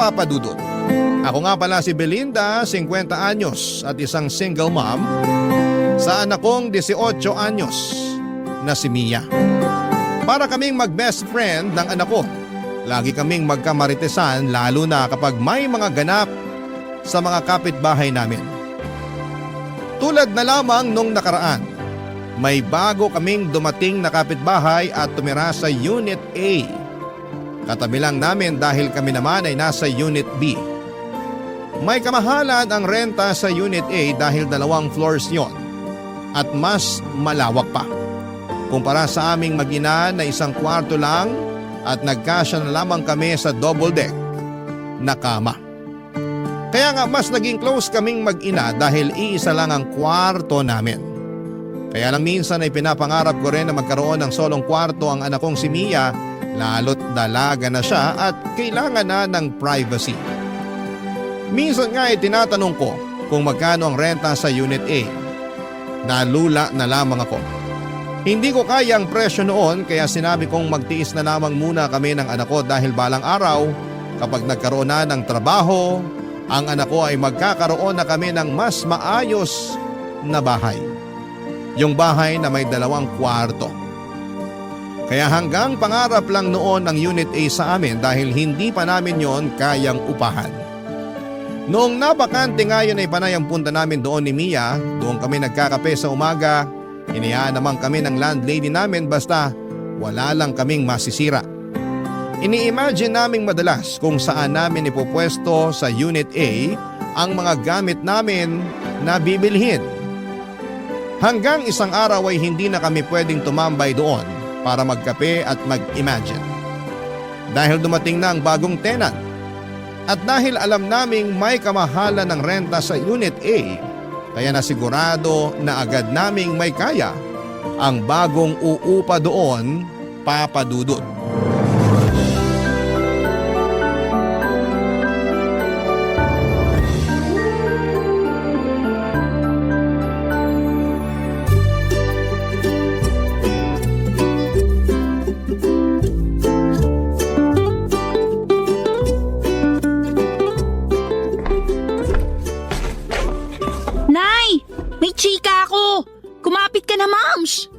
Papa Dudut. Ako nga pala si Belinda, 50 anyos at isang single mom sa anak kong 18 anyos na si Mia. Para kaming mag-best friend ng anak ko. Lagi kaming magkamaritesan lalo na kapag may mga ganap sa mga kapitbahay namin. Tulad na lamang nung nakaraan, may bago kaming dumating na kapitbahay at tumira sa Unit A. Katabi lang namin dahil kami naman ay nasa Unit B. May kamahalan ang renta sa Unit A dahil 2 floors yon at mas malawak pa. Kumpara sa aming mag-ina na 1 kwarto lang at nagkasya na lamang kami sa double deck na kama. Kaya nga mas naging close kaming mag-ina dahil iisa lang ang kwarto namin. Kaya lang minsan ay pinapangarap ko rin na magkaroon ng solong kwarto ang anak kong si Mia lalo't dalaga na siya at kailangan na ng privacy. Minsan nga ay tinatanong ko kung magkano ang renta sa Unit A. Nalula na lamang ako. Hindi ko kaya ang presyo noon kaya sinabi kong magtiis na lamang muna kami ng anak ko dahil balang araw kapag nagkaroon na ng trabaho, ang anak ko ay magkakaroon na kami ng mas maayos na bahay. Yung bahay na may 2 kwarto. Kaya hanggang pangarap lang noon ang Unit A sa amin dahil hindi pa namin yon kayang upahan. Noong napakante nga yun ay panay ang punta namin doon ni Mia, doon kami nagkakape sa umaga. Iniyaan naman kami ng landlady namin basta wala lang kaming masisira. Ini-imagine naming madalas kung saan namin ipopwesto sa Unit A ang mga gamit namin na bibilhin. Hanggang isang araw ay hindi na kami pwedeng tumambay doon para magkape at mag-imagine. Dahil dumating na ang bagong tenant at dahil alam naming may kamahalan ng renta sa Unit A, kaya nasigurado na agad naming may kaya ang bagong uupa doon, Papa Dudut.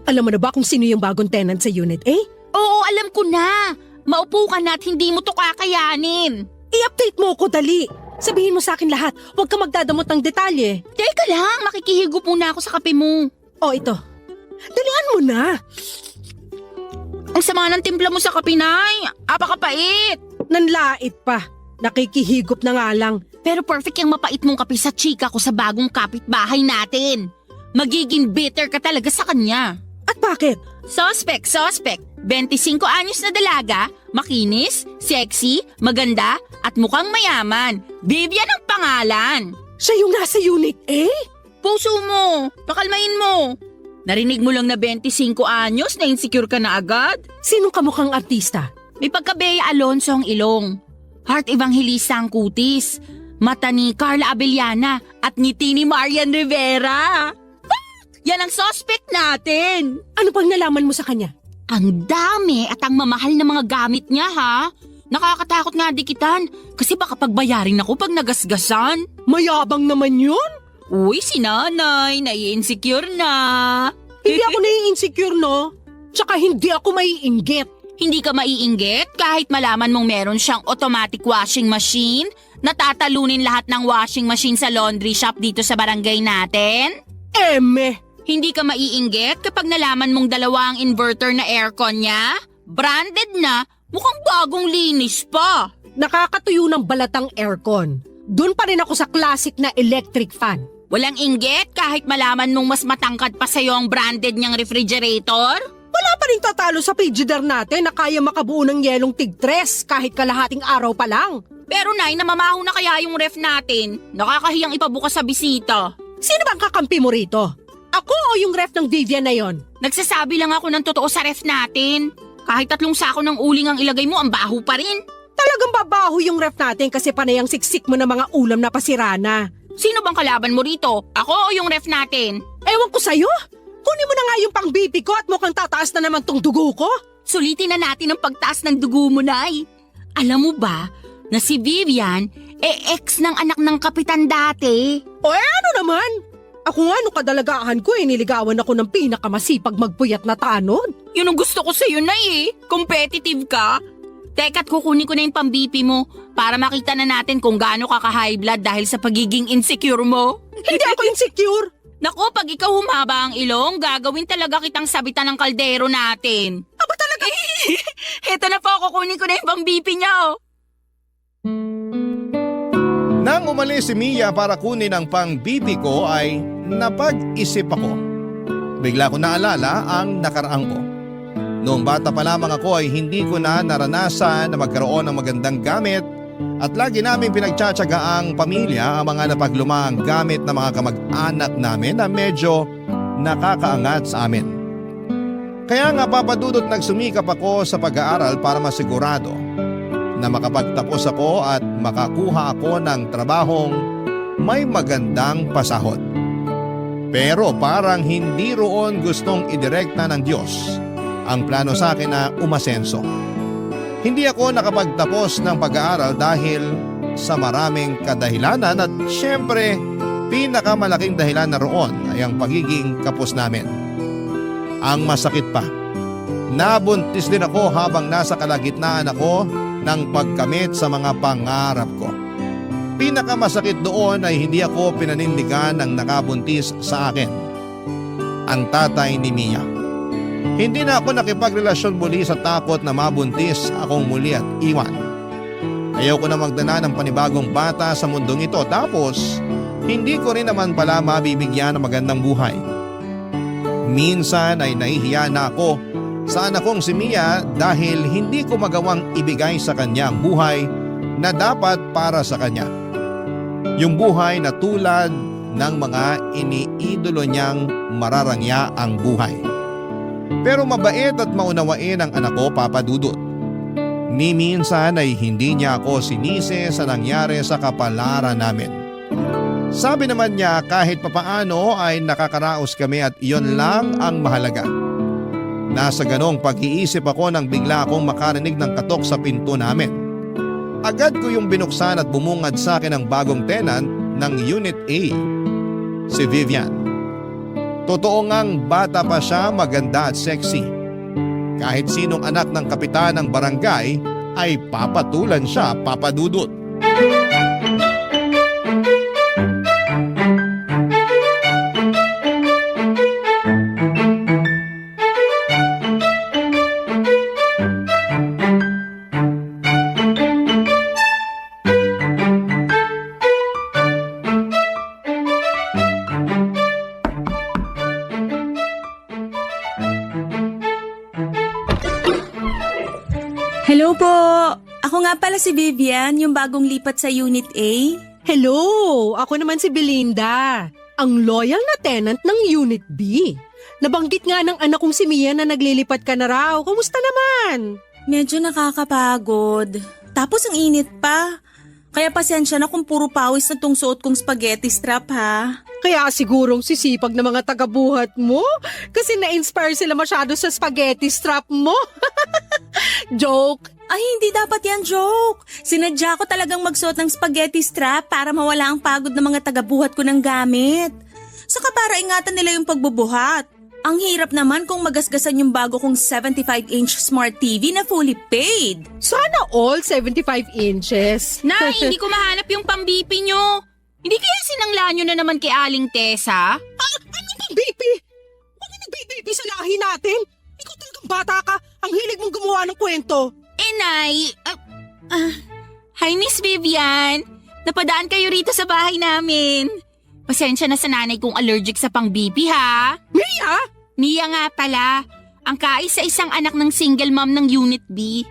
Alam mo na ba kung sino yung bagong tenant sa Unit A? Oo, alam ko na. Maupo ka na at hindi mo to kakayanin. I-update mo ko dali. Sabihin mo sa akin lahat. Huwag ka magdadamot ng detalye. Teka lang, makikihigop muna ako sa kape mo. O ito. Dalian mo na. Ang sama ng timpla mo sa kape, Nay. Apakapait. Nanlait pa. Nakikihigop na nga lang. Pero perfect yung mapait mong kape sa chika ko sa bagong kapitbahay natin. Magiging bitter ka talaga sa kanya. At bakit? Suspect. 25 anyos na dalaga, makinis, sexy, maganda, at mukhang mayaman. Vivian ang pangalan. Siya yung nasa Unit A? Puso mo, pakalmain mo. Narinig mo lang na 25 anyos na insecure ka na agad? Sinong kamukhang artista? May pagka-Bea Alonso ang ilong. Heart Evangelista ang kutis. Mata ni Carla Abellana at ngiti ni Marian Rivera. Yan ang suspect natin. Ano pang nalaman mo sa kanya? Ang dami at ang mamahal na mga gamit niya, ha? Nakakatakot nga dikitan kasi baka pagbayarin ako pag nagasgasan. Mayabang naman yun. Uy, si nanay, nai-insecure na. Hindi ako nai-insecure, no? Tsaka hindi ako maiinggit. Hindi ka maiinggit kahit malaman mong meron siyang automatic washing machine na tatalunin lahat ng washing machine sa laundry shop dito sa barangay natin? Hindi ka maiinggit kapag nalaman mong 2 ang inverter na aircon niya? Branded na, mukhang bagong linis pa. Nakakatuyo ng balatang aircon. Doon pa rin ako sa classic na electric fan. Walang inggit kahit malaman mong mas matangkad pa sa'yo ang branded niyang refrigerator? Wala pa rin tatalo sa frigidaire natin na kaya makabuo ng yelong tig-3 kahit kalahating araw pa lang. Pero Nay, namamaho na kaya yung ref natin? Nakakahiyang ipabukas sa bisita. Sino bang kakampi mo rito? Ako o yung ref ng Vivian na yon? Nagsasabi lang ako ng totoo sa ref natin. Kahit 3 sako ng uling ang ilagay mo, ang baho pa rin. Talagang babaho yung ref natin kasi panay ang siksik mo ng mga ulam na pasirana. Sino bang kalaban mo rito? Ako o yung ref natin? Ewan ko sa'yo. Kunin mo na nga yung pang-BP ko at mukhang tataas na naman tong dugo ko. Sulitin na natin ang pagtaas ng dugo mo, Nay. Alam mo ba, Na si Vivian, ex ng anak ng kapitan dati. O ano naman? Ako nga nung kadalagahan ko niligawan ako ng pinakamasipag magpuyat na tanod. Yun ang gusto ko sa'yo na Competitive ka. Teka't kukunin ko na yung pang-BP mo para makita na natin kung gaano ka ka-high blood dahil sa pagiging insecure mo. Hindi ako insecure. Naku, pag ikaw humaba ang ilong, gagawin talaga kitang sabitan ng kaldero natin. Aba talaga? Heto na po, kukunin ko na yung pang-BP niya Nang umalis si Mia para kunin ang pang-BP ko ay napag-isip ako. Bigla ko naalala ang nakaraang ko. Noong bata pa lamang ako ay hindi ko na naranasan na magkaroon ng magandang gamit at lagi naming pinagtsatsaga ang pamilya ang mga napaglumaang gamit ng mga kamag-anak namin na medyo nakakaangat sa amin. Kaya nga papadudot nagsumikap ako sa pag-aaral para masigurado na makapagtapos ako at makakuha ako ng trabahong may magandang pasahod. Pero parang hindi roon gustong idirekta ng Diyos ang plano sa akin na umasenso. Hindi ako nakapagtapos ng pag-aaral dahil sa maraming kadahilanan at syempre pinakamalaking dahilan na roon ay ang pagiging kapos namin. Ang masakit pa, nabuntis din ako habang nasa kalagitnaan ako ng pagkamit sa mga pangarap ko. Pinakamasakit doon ay hindi ako pinanindigan ng nakabuntis sa akin, ang tatay ni Mia. Hindi na ako nakipagrelasyon muli sa takot na mabuntis akong muli at iwan. Ayaw ko na magdala ng panibagong bata sa mundong ito tapos hindi ko rin naman pala mabibigyan ng magandang buhay. Minsan ay nahihiya na ako sa anak kong si Mia dahil hindi ko magawang ibigay sa kanya ang buhay na dapat para sa kanya. Yung buhay na tulad ng mga iniidolo niyang mararangya ang buhay. Pero mabait at maunawain ang anak ko, Papa Dudut. Ni minsan ay hindi niya ako sinisi sa nangyari sa kapalaran namin. Sabi naman niya kahit papaano ay nakakaraos kami at iyon lang ang mahalaga. Nasa ganong pag-iisip ako nang bigla akong makarinig ng katok sa pinto namin. Agad ko yung binuksan at bumungad sa akin ang bagong tenant ng Unit A, si Vivian. Totoo ngang bata pa siya, maganda at sexy. Kahit sinong anak ng kapitan ng barangay ay papatulan siya, Papa Dudut. Hello po! Ako nga pala si Vivian, yung bagong lipat sa Unit A. Hello! Ako naman si Belinda, ang loyal na tenant ng Unit B. Nabanggit nga ng anak kong si Mia na naglilipat ka na raw. Kumusta naman? Medyo nakakapagod. Tapos ang init pa. Kaya pasensya na kung puro pawis na tong suot kong spaghetti strap ha. Kaya sigurong sisipag na mga taga-buhat mo kasi na-inspire sila masyado sa spaghetti strap mo. Joke! Ay, hindi dapat yan joke. Sinadya ko talagang magsuot ng spaghetti strap para mawala ang pagod ng mga taga-buhat ko ng gamit. Saka para ingatan nila yung pagbubuhat. Ang hirap naman kung magasgasan yung bago kong 75-inch smart TV na fully paid. Sana all 75 inches. Nay, hindi ko mahanap yung pang-BP nyo. Hindi kaya sinangla nyo na naman kay Aling Tessa? Ano bang BP? Huwag na nag-BP sa lahi natin. Ikaw talagang bata ka. Ang hilig mong gumawa ng kwento. Nay, hi Miss Vivian. Napadaan kayo rito sa bahay namin. Pasensya na sa nanay kong allergic sa pang-BP ha. Mia? Mia nga pala, ang kaisa-isang anak ng single mom ng Unit B.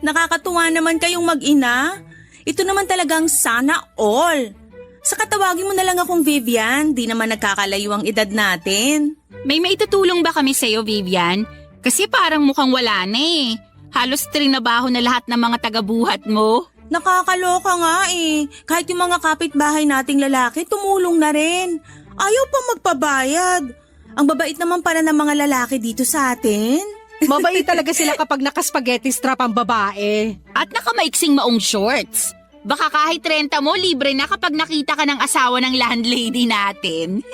Nakakatuwa naman kayong mag-ina. Ito naman talagang sana all. Saka tawagin mo na lang akong Vivian, di naman nagkakalayo ang edad natin. May maitutulong ba kami sa'yo, Vivian? Kasi parang mukhang wala na eh. Halos trinabaho na lahat ng mga taga-buhat mo. Nakakaloka nga eh. Kahit yung mga kapitbahay nating lalaki, tumulong na rin. Ayaw pa magpabayad. Ang babait naman para ng mga lalaki dito sa atin. Mabait talaga sila kapag naka-spaghetti strap ang babae. At nakamaiksing maong shorts. Baka kahit renta mo, libre na kapag nakita ka ng asawa ng landlady natin.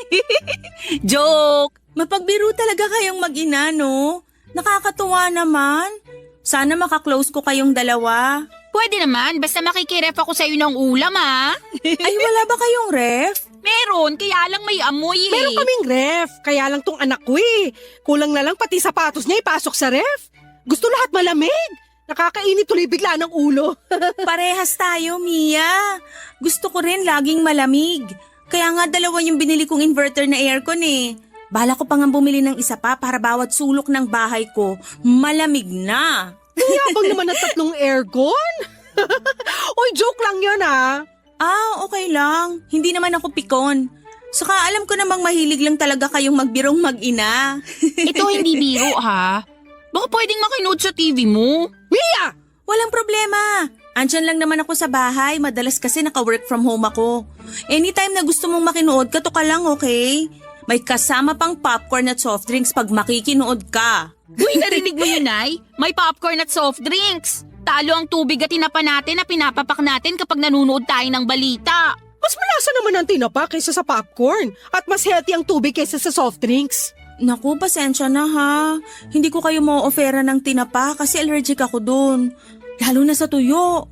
Joke! Mapagbiro talaga kayong mag-ina, no? Nakakatuwa naman. Sana makaklose ko kayong dalawa. Pwede naman, basta makikiref ako sa'yo ng ulam Ay, wala ba kayong ref? Meron, kaya lang may amoy Meron kaming ref, kaya lang tong anak ko eh. Kulang na lang pati sapatos niya ipasok sa ref. Gusto lahat malamig. Nakakainit tuloy bigla ng ulo. Parehas tayo, Mia. Gusto ko rin laging malamig. Kaya nga dalawa yung binili kong inverter na aircon eh. Bala ko pa nga bumili ng isa pa para bawat sulok ng bahay ko malamig na. Yabang naman ng 3 aircon. Oy, joke lang yun ah. Okay lang. Hindi naman ako pikon. Saka alam ko namang mahilig lang talaga kayong magbirong mag-ina. Ito hindi biro ha. Baka pwedeng makinood sa TV mo. Mia! Walang problema. Andyan lang naman ako sa bahay. Madalas kasi naka-work from home ako. Anytime na gusto mong makinood, kato ka lang, okay? May kasama pang popcorn at soft drinks pag makikinood ka. Uy, narinig mo yun, Nay? May popcorn at soft drinks. Talo ang tubig at tinapa natin na pinapapak natin kapag nanonood tayo ng balita. Mas malasa naman ang tinapa kaysa sa popcorn. At mas healthy ang tubig kaysa sa soft drinks. Naku, pasensya na ha. Hindi ko kayo ma-offera ng tinapa kasi allergic ako dun. Lalo na sa tuyo.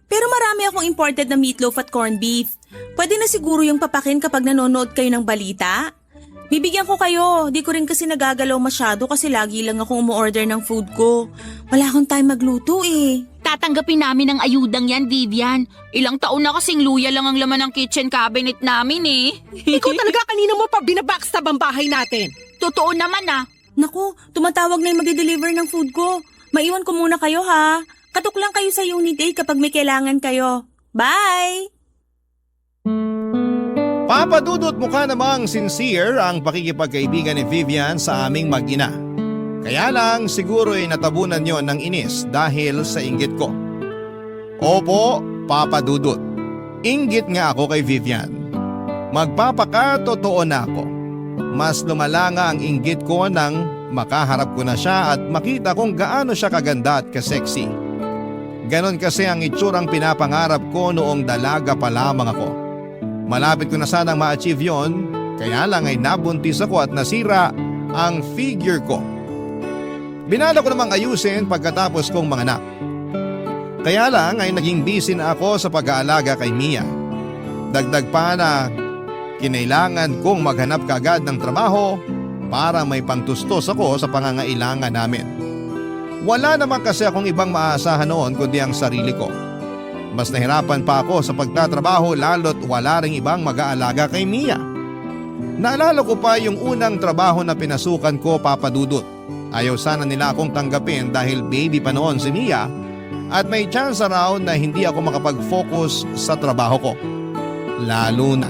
Pero marami akong imported na meatloaf at corned beef. Pwede na siguro yung papakin kapag nanonood kayo ng balita? Bibigyan ko kayo. Di ko rin kasi nagagalaw masyado kasi lagi lang akong umu-order ng food ko. Wala akong time magluto eh. Tatanggapin namin ang ayudang yan, Vivian. Ilang taon na kasing luya lang ang laman ng kitchen cabinet namin eh. Ikaw talaga kanina mo pa binabackstab ang bahay natin. Totoo naman Naku, tumatawag na yung mag-deliver ng food ko. Maiwan ko muna kayo ha. Katok lang kayo sa Unit 8 kapag may kailangan kayo. Bye! Papa Dudut, mukha namang sincere ang pakikipagkaibigan ni Vivian sa aming mag-ina. Kaya lang siguro ay natabunan yon ng inis dahil sa inggit ko. Opo, Papa Dudut. Inggit nga ako kay Vivian. Magpapakatotoo na ako. Mas lumala nga ang inggit ko nang makaharap ko na siya at makita kung gaano siya kaganda at kasexy. Ganon kasi ang itsurang pinapangarap ko noong dalaga pa lamang ako. Malapit ko na sanang ma-achieve yon, kaya lang ay nabuntis ako at nasira ang figure ko. Binala ko namang ayusin pagkatapos kong manganak. Kaya lang ay naging busy na ako sa pag-aalaga kay Mia. Dagdag pa na kinailangan kong maghanap kaagad ng trabaho para may pangtustos ako sa pangangailangan namin. Wala naman kasi akong ibang maaasahan noon kundi ang sarili ko. Mas nahirapan pa ako sa pagtatrabaho lalo't wala ring ibang mag-aalaga kay Mia. Naalala ko pa yung unang trabaho na pinasukan ko, Papa Dudut. Ayaw sana nila akong tanggapin dahil baby pa noon si Mia at may chance raw na hindi ako makapag-focus sa trabaho ko. Lalo na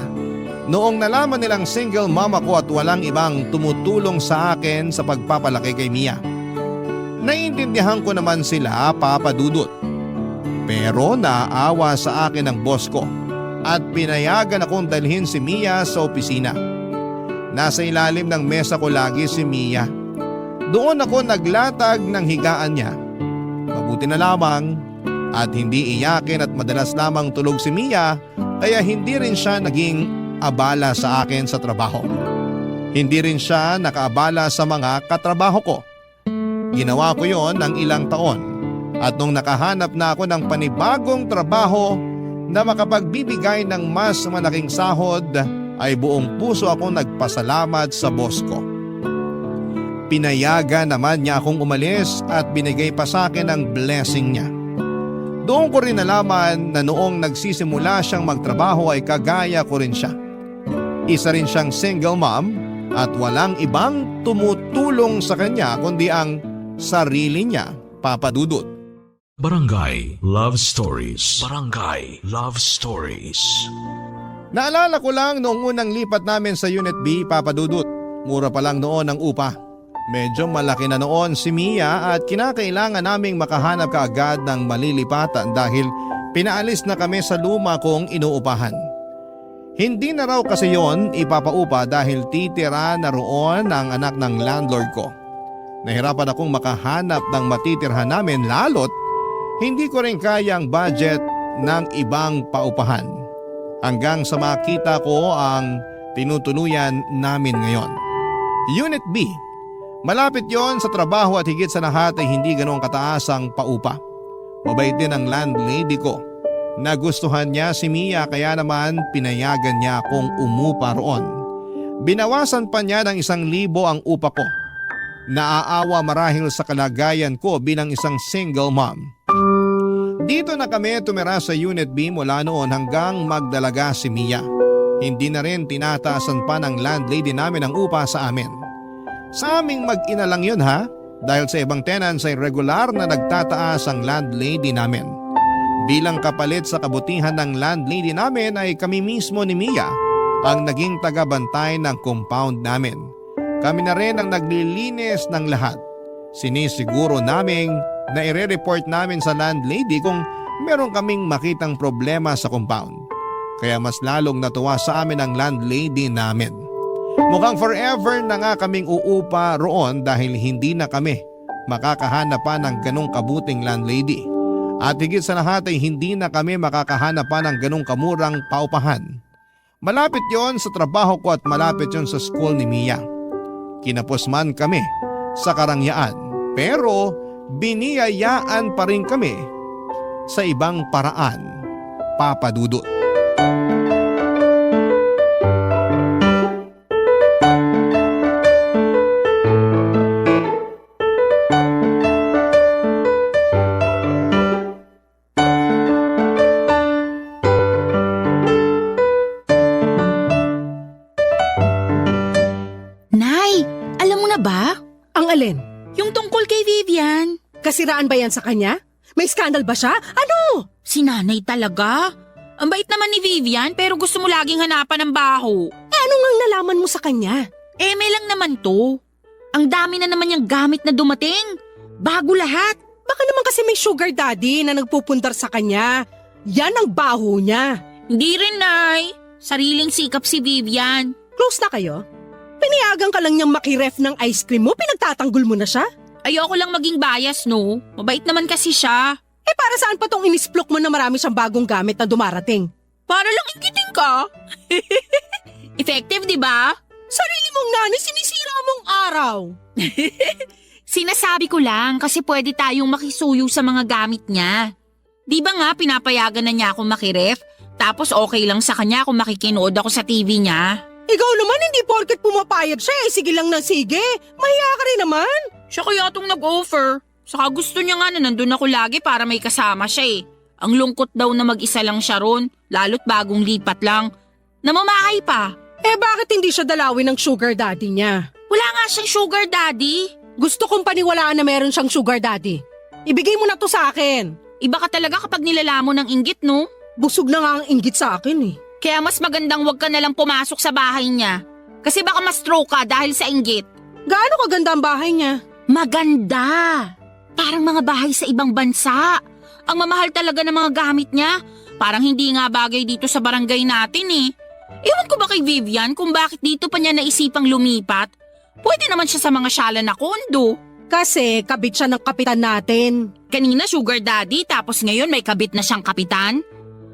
noong nalaman nilang single mom ako at walang ibang tumutulong sa akin sa pagpapalaki kay Mia. Naiintindihan ko naman sila, Papa Dudut. Pero naawa sa akin ang boss ko at pinayagan akong dalhin si Mia sa opisina. Nasa ilalim ng mesa ko lagi si Mia. Doon ako naglatag ng higaan niya. Mabuti na lamang at hindi iyakin at madalas lamang tulog si Mia kaya hindi rin siya naging abala sa akin sa trabaho. Hindi rin siya nakaabala sa mga katrabaho ko. Ginawa ko yon ng ilang taon. At nung nakahanap na ako ng panibagong trabaho na makapagbibigay ng mas malaking sahod, ay buong puso akong nagpasalamat sa boss ko. Pinayagan naman niya akong umalis at binigay pa sa akin ang blessing niya. Doon ko rin nalaman na noong nagsisimula siyang magtrabaho ay kagaya ko rin siya. Isa rin siyang single mom at walang ibang tumutulong sa kanya kundi ang sarili niya, Papa Dudut. Barangay Love Stories. Barangay Love Stories. Naalala ko lang noong unang lipat namin sa Unit B, Papa Dudut. Mura pa lang noon ang upa. Medyo malaki na noon si Mia at kinakailangan naming makahanap kaagad ng malilipatan dahil pinaalis na kami sa luma kong inuupahan. Hindi na raw kasi yon ipapaupa dahil titira na roon ang anak ng landlord ko. Nahirapan akong makahanap ng matitirhan namin lalo't hindi ko rin kaya ang budget ng ibang paupahan. Hanggang sa makita ko ang tinutuluyan namin ngayon. Unit B. Malapit yon sa trabaho at higit sa lahat ay hindi ganoong kataas ang paupa. Mabait din ang landlady ko. Nagustuhan niya si Mia kaya naman pinayagan niya akong umupa roon. Binawasan pa niya ng 1,000 ang upa ko. Naaawa marahil sa kalagayan ko bilang isang single mom. Dito na kami tumira sa Unit B mula noon hanggang magdalaga si Mia. Hindi na rin tinataasan pa ng landlady namin ang upa sa amin. Sa aming mag-ina lang yun ha, dahil sa ibang tenants ay regular na nagtataas ang landlady namin. Bilang kapalit sa kabutihan ng landlady namin ay kami mismo ni Mia ang naging tagabantay ng compound namin. Kami na rin ang naglilinis ng lahat. Sinisiguro naming na ire-report namin sa landlady kung meron kaming makitang problema sa compound. Kaya mas lalong natuwa sa amin ang landlady namin. Mukhang forever na nga kaming uupa roon dahil hindi na kami makakahanap pa ng ganong kabuting landlady. At higit sa lahat ay hindi na kami makakahanap pa ng ganong kamurang paupahan. Malapit yon sa trabaho ko at malapit yon sa school ni Mia. Kinapos man kami sa karangyaan pero biniyayaan pa rin kami sa ibang paraan, Papa Dudut. Nay, alam mo na ba? Ang alin? Yung tungkol kay Vivian. Kasiraan ba yan sa kanya? May scandal ba siya? Ano? Si nanay talaga. Ang bait naman ni Vivian pero gusto mo laging hanapan ng baho. Ano ngang nalaman mo sa kanya? May lang naman to. Ang dami na naman yung gamit na dumating. Bago lahat. Baka naman kasi may sugar daddy na nagpupundar sa kanya. Yan ang baho niya. Hindi rin, Nay. Sariling sikap si Vivian. Close na kayo? Pinayagan ka lang niyang makiref ng ice cream mo, pinagtatanggol mo na siya? Ayoko lang maging bias, no? Mabait naman kasi siya. Para saan pa tong inisplok mo na marami siyang bagong gamit na dumarating? Para lang ikiting ka. Effective, di ba? Sarili mong nanay, sinisira mong araw. Sinasabi ko lang kasi pwede tayong makisuyo sa mga gamit niya. Di ba nga pinapayagan na niya akong makiref? Tapos okay lang sa kanya kung makikinood ako sa TV niya. Ikaw naman hindi porket pumapayag siya sige lang ng sige. Mahiya ka rin naman. Siya kaya itong nag-offer. Saka gusto niya nga na nandun ako lagi para may kasama siya eh. Ang lungkot daw na mag-isa lang siya ron, lalo't bagong lipat lang. Namamahay pa. Bakit hindi siya dalawin ng sugar daddy niya? Wala nga siyang sugar daddy. Gusto kong paniwalaan na meron siyang sugar daddy. Ibigay mo na to sa akin. Iba ka talaga kapag nilalamon ng inggit, no? Busog na nga ang inggit sa akin eh. Kaya mas magandang wag ka nalang pumasok sa bahay niya. Kasi baka ma-stroke ka dahil sa inggit. Gaano kaganda ang bahay niya? Maganda. Parang mga bahay sa ibang bansa. Ang mamahal talaga ng mga gamit niya. Parang hindi nga bagay dito sa barangay natin eh. Ewan ko ba kay Vivian kung bakit dito pa niya naisipang lumipat? Pwede naman siya sa mga shala na kondo. Kasi kabit siya ng kapitan natin. Kanina sugar daddy tapos ngayon may kabit na siyang kapitan.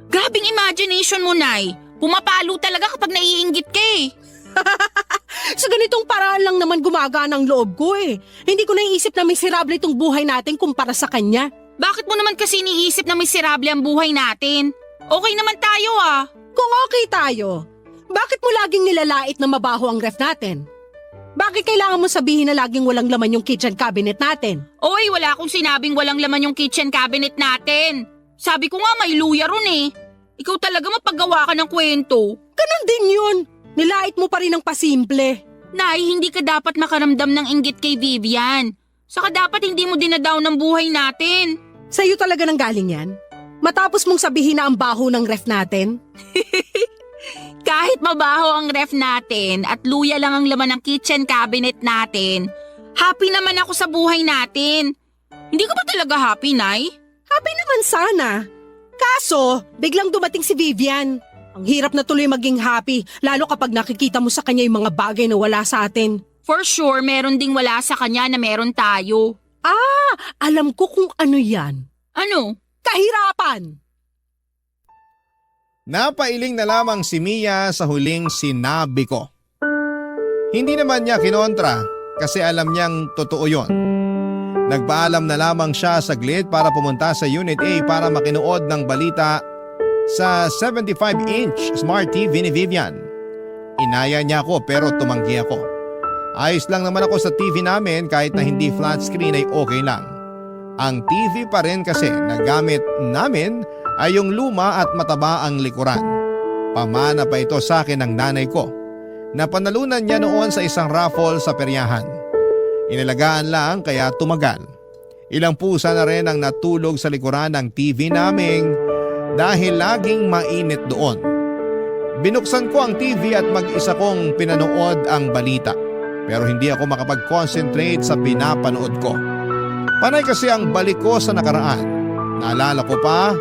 Grabing imagination mo, Nay. Pumapalo talaga kapag naiinggit ka eh. Sa ganitong paraan lang naman gumagana ang loob ko eh. Hindi ko naiisip na miserable itong buhay natin kumpara sa kanya. Bakit mo naman kasi iniisip na miserable ang buhay natin? Okay naman tayo ah. Kung okay tayo, bakit mo laging nilalait na mabaho ang ref natin? Bakit kailangan mo sabihin na laging walang laman yung kitchen cabinet natin? Oy, wala akong sinabing walang laman yung kitchen cabinet natin. Sabi ko nga may luya ron eh. Ikaw talaga mapagawa ka ng kwento. Ganon din yun. Nilait mo pa rin ang pasimple. Nay, hindi ka dapat makaramdam ng inggit kay Vivian. Saka dapat hindi mo dinadaw ng buhay natin. Sa'yo talaga nang galing yan? Matapos mong sabihin na ang baho ng ref natin? Kahit mabaho ang ref natin at luya lang ang laman ng kitchen cabinet natin, happy naman ako sa buhay natin. Hindi ka ba talaga happy, Nay? Happy naman sana. Kaso, biglang dumating si Vivian. Ang hirap na tuloy maging happy, lalo kapag nakikita mo sa kanya yung mga bagay na wala sa atin. For sure, meron ding wala sa kanya na meron tayo. Alam ko kung ano yan. Ano? Kahirapan! Napailing na lamang si Mia sa huling sinabi ko. Hindi naman niya kinontra kasi alam niyang totoo yon. Nagpaalam na lamang siya saglit para pumunta sa Unit A para makinood ng balita sa 75-inch Smart TV ni Vivian. Inaya niya ako pero tumanggi ako. Ayos lang naman ako sa TV namin kahit na hindi flat screen ay okay lang. Ang TV pa rin kasi na gamit namin ay yung luma at mataba ang likuran. Pamana pa ito sa akin ng nanay ko. Napanalunan niya noon sa isang raffle sa peryahan. Inalagaan lang kaya tumagal. Ilang pusa na rin ang natulog sa likuran ng TV naming dahil laging mainit doon. Binuksan ko ang TV at mag-isa kong pinanood ang balita. Pero hindi ako makapag-concentrate sa pinapanood ko. Panay kasi ang balik ko sa nakaraan. Naalala ko pa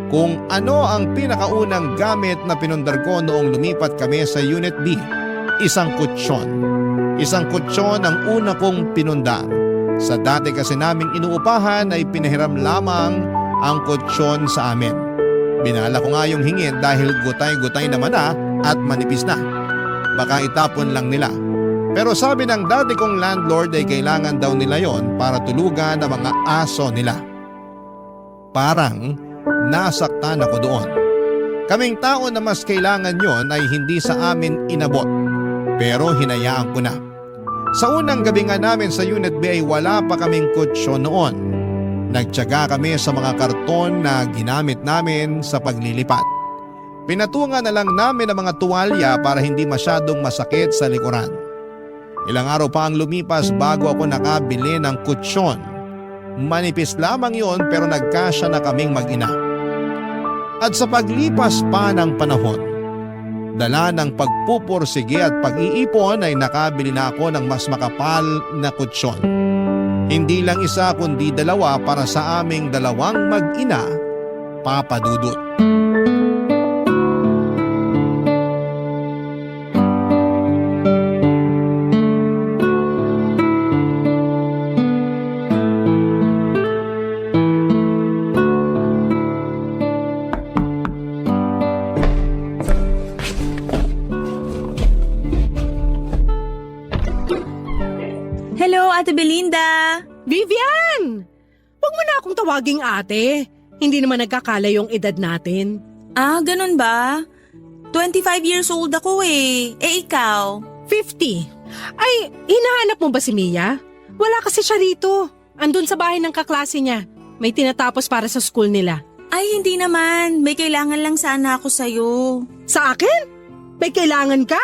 kung ano ang pinakaunang gamit na pinundar ko noong lumipat kami sa Unit B. Isang kutsyon. Isang kutsyon ang una kong pinundar. Sa dati kasi naming inuupahan ay pinahiram lamang ang kutsyon sa amin. Binala ko nga yung hingin dahil gutay-gutay naman na at manipis na. Baka itapon lang nila. Pero sabi ng dati kong landlord ay kailangan daw nila yon para tulugan ang mga aso nila. Parang nasaktan ako doon. Kaming tao na mas kailangan yon ay hindi sa amin inabot. Pero hinayaan ko na. Sa unang gabi nga namin sa Unit B ay wala pa kaming kutsyon noon. Nagtiyaga kami sa mga karton na ginamit namin sa paglilipat. Pinatungan na lang namin ang mga tuwalya para hindi masyadong masakit sa likuran. Ilang araw pa ang lumipas bago ako nakabili ng kutsyon. Manipis lamang yon pero nagkasya na kaming mag-ina. At sa paglipas pa ng panahon, dala ng pagpupursige at pag-iipon ay nakabili na ako ng mas makapal na kutsyon. Hindi lang isa kundi dalawa para sa aming dalawang mag-ina, Papa Dudut. Hello, Ate Belinda! Vivian! Huwag mo na akong tawaging ate. Hindi naman nagkakala yung edad natin. Ah, ganun ba? 25 years old ako eh. Eh, ikaw? 50. Ay, hinahanap mo ba si Mia? Wala kasi siya rito. Andun sa bahay ng kaklase niya. May tinatapos para sa school nila. Ay, hindi naman. May kailangan lang sana ako sa'yo. Sa akin? May kailangan ka?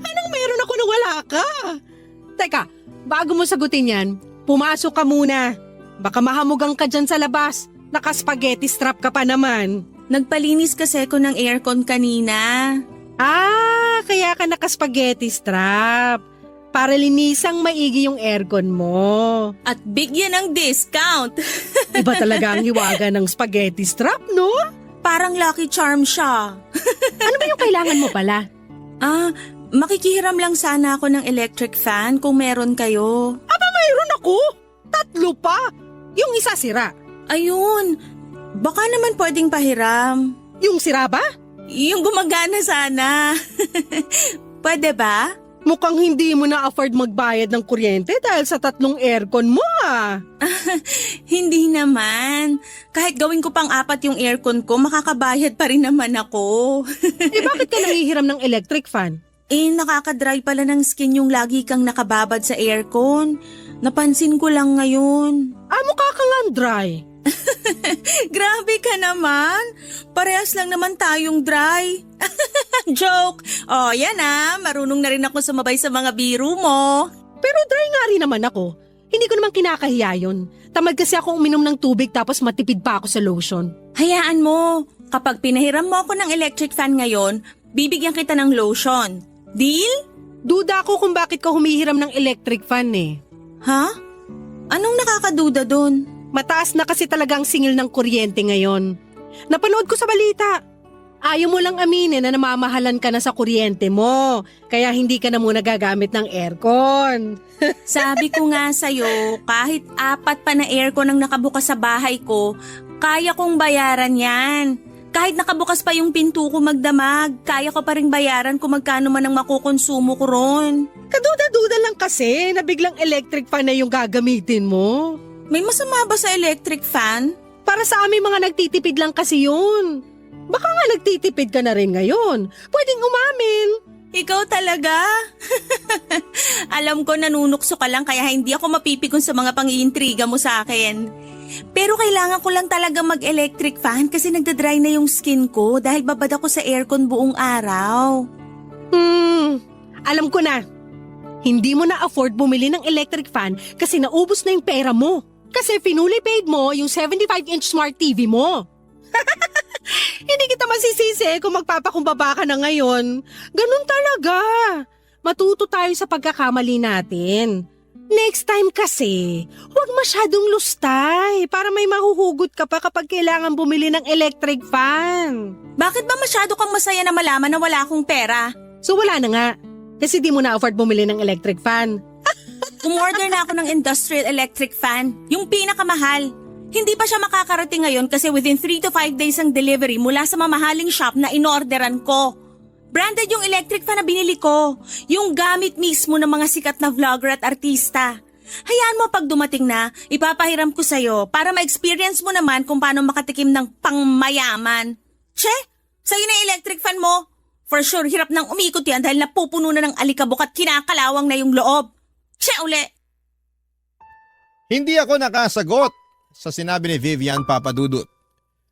Anong meron ako na wala ka? Teka, bago mo sagutin yan, pumasok ka muna. Baka mahamugang ka dyan sa labas. Naka-spaghetti strap ka pa naman. Nagpalinis kasi ako ng aircon kanina. Ah, kaya ka naka-spaghetti strap. Para linisang maigi yung aircon mo. At bigyan ng discount. Iba talaga ang hiwaga ng spaghetti strap, no? Parang Lucky Charm siya. Ano ba yung kailangan mo pala? Ah, makikihiram lang sana ako ng electric fan kung meron kayo. Mayroon ako. 3 pa. Yung isa sira. Ayun, baka naman pwedeng pahiram. Yung sira ba? Yung gumagana sana. Pwede ba? Mukhang hindi mo na afford magbayad ng kuryente dahil sa 3 aircon mo ah. Hindi naman. Kahit gawin ko pang 4 yung aircon ko, makakabayad pa rin naman ako. Eh bakit ka nangihiram ng electric fan? Eh, nakakadry pala ng skin yung lagi kang nakababad sa aircon. Napansin ko lang ngayon. Ah, mukha kang dry. Grabe ka naman. Parehas lang naman tayong dry. Joke. Oh, yan ah. Marunong na rin ako sumabay sa mga biro mo. Pero dry nga rin naman ako. Hindi ko naman kinakahiya yun. Tamad kasi ako uminom ng tubig tapos matipid pa ako sa lotion. Hayaan mo. Kapag pinahiram mo ako ng electric fan ngayon, bibigyan kita ng lotion. Deal? Duda ako kung bakit ka humihiram ng electric fan eh. Ha? Anong nakakaduda dun? Mataas na kasi talaga ang singil ng kuryente ngayon. Napanood ko sa balita. Ayaw mo lang aminin na namamahalan ka na sa kuryente mo, kaya hindi ka na muna gagamit ng aircon. Sabi ko nga sa'yo, kahit 4 pa na aircon ang nakabukas sa bahay ko, kaya kong bayaran yan. Kahit nakabukas pa yung pinto ko magdamag, kaya ko pa rin bayaran kung magkano man ang makukonsumo ko ron. Kaduda-duda lang kasi na biglang electric fan na yung gagamitin mo. May masama ba sa electric fan? Para sa aming mga nagtitipid lang kasi yun. Baka nga nagtitipid ka na rin ngayon. Pwedeng umamin. Ikaw talaga? Alam ko nanunukso ka lang kaya hindi ako mapipikon sa mga pang-iintriga mo sa akin. Pero kailangan ko lang talaga mag-electric fan kasi nagdadry na yung skin ko dahil babad ako sa aircon buong araw. Alam ko na. Hindi mo na afford bumili ng electric fan kasi naubos na yung pera mo. Kasi finally paid mo yung 75-inch smart TV mo. Hindi kita masisisi kung magpapakumbaba ka na ngayon. Ganun talaga. Matuto tayo sa pagkakamali natin. Next time kasi, huwag masyadong lustay para may mahuhugot ka pa kapag kailangan bumili ng electric fan. Bakit ba masyado kang masaya na malaman na wala akong pera? So wala na nga, kasi di mo na afford bumili ng electric fan. Umorder na ako ng industrial electric fan, yung pinakamahal. Hindi pa siya makakarating ngayon kasi within 3 to 5 days ang delivery mula sa mamahaling shop na inorderan ko. Branded yung electric fan na binili ko. Yung gamit mismo ng mga sikat na vlogger at artista. Hayaan mo pag dumating na, ipapahiram ko sa'yo para ma-experience mo naman kung paano makatikim ng pangmayaman. Che, sa'yo na yung electric fan mo. For sure, hirap nang umikot yan dahil napupuno na ng alikabok at kinakalawang na yung loob. Che, uli! Hindi ako nakasagot sa sinabi ni Vivian Papadudut.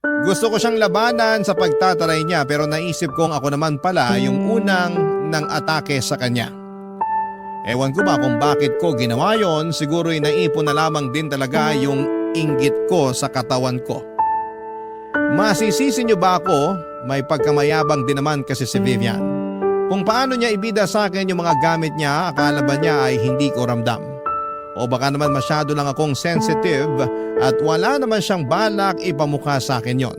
Gusto ko siyang labanan sa pagtataray niya pero naisip kong ako naman pala yung unang nang atake sa kanya. Ewan ko ba kung bakit ko ginawa yon, siguro'y naipon na lamang din talaga yung inggit ko sa katawan ko. Masisisi niyo ba ako? May pagkamayabang din naman kasi si Vivian. Kung paano niya ibida sa akin yung mga gamit niya, akala ba niya ay hindi ko ramdam? O baka naman masyado lang akong sensitive at wala naman siyang balak ipamukha sa akin yon.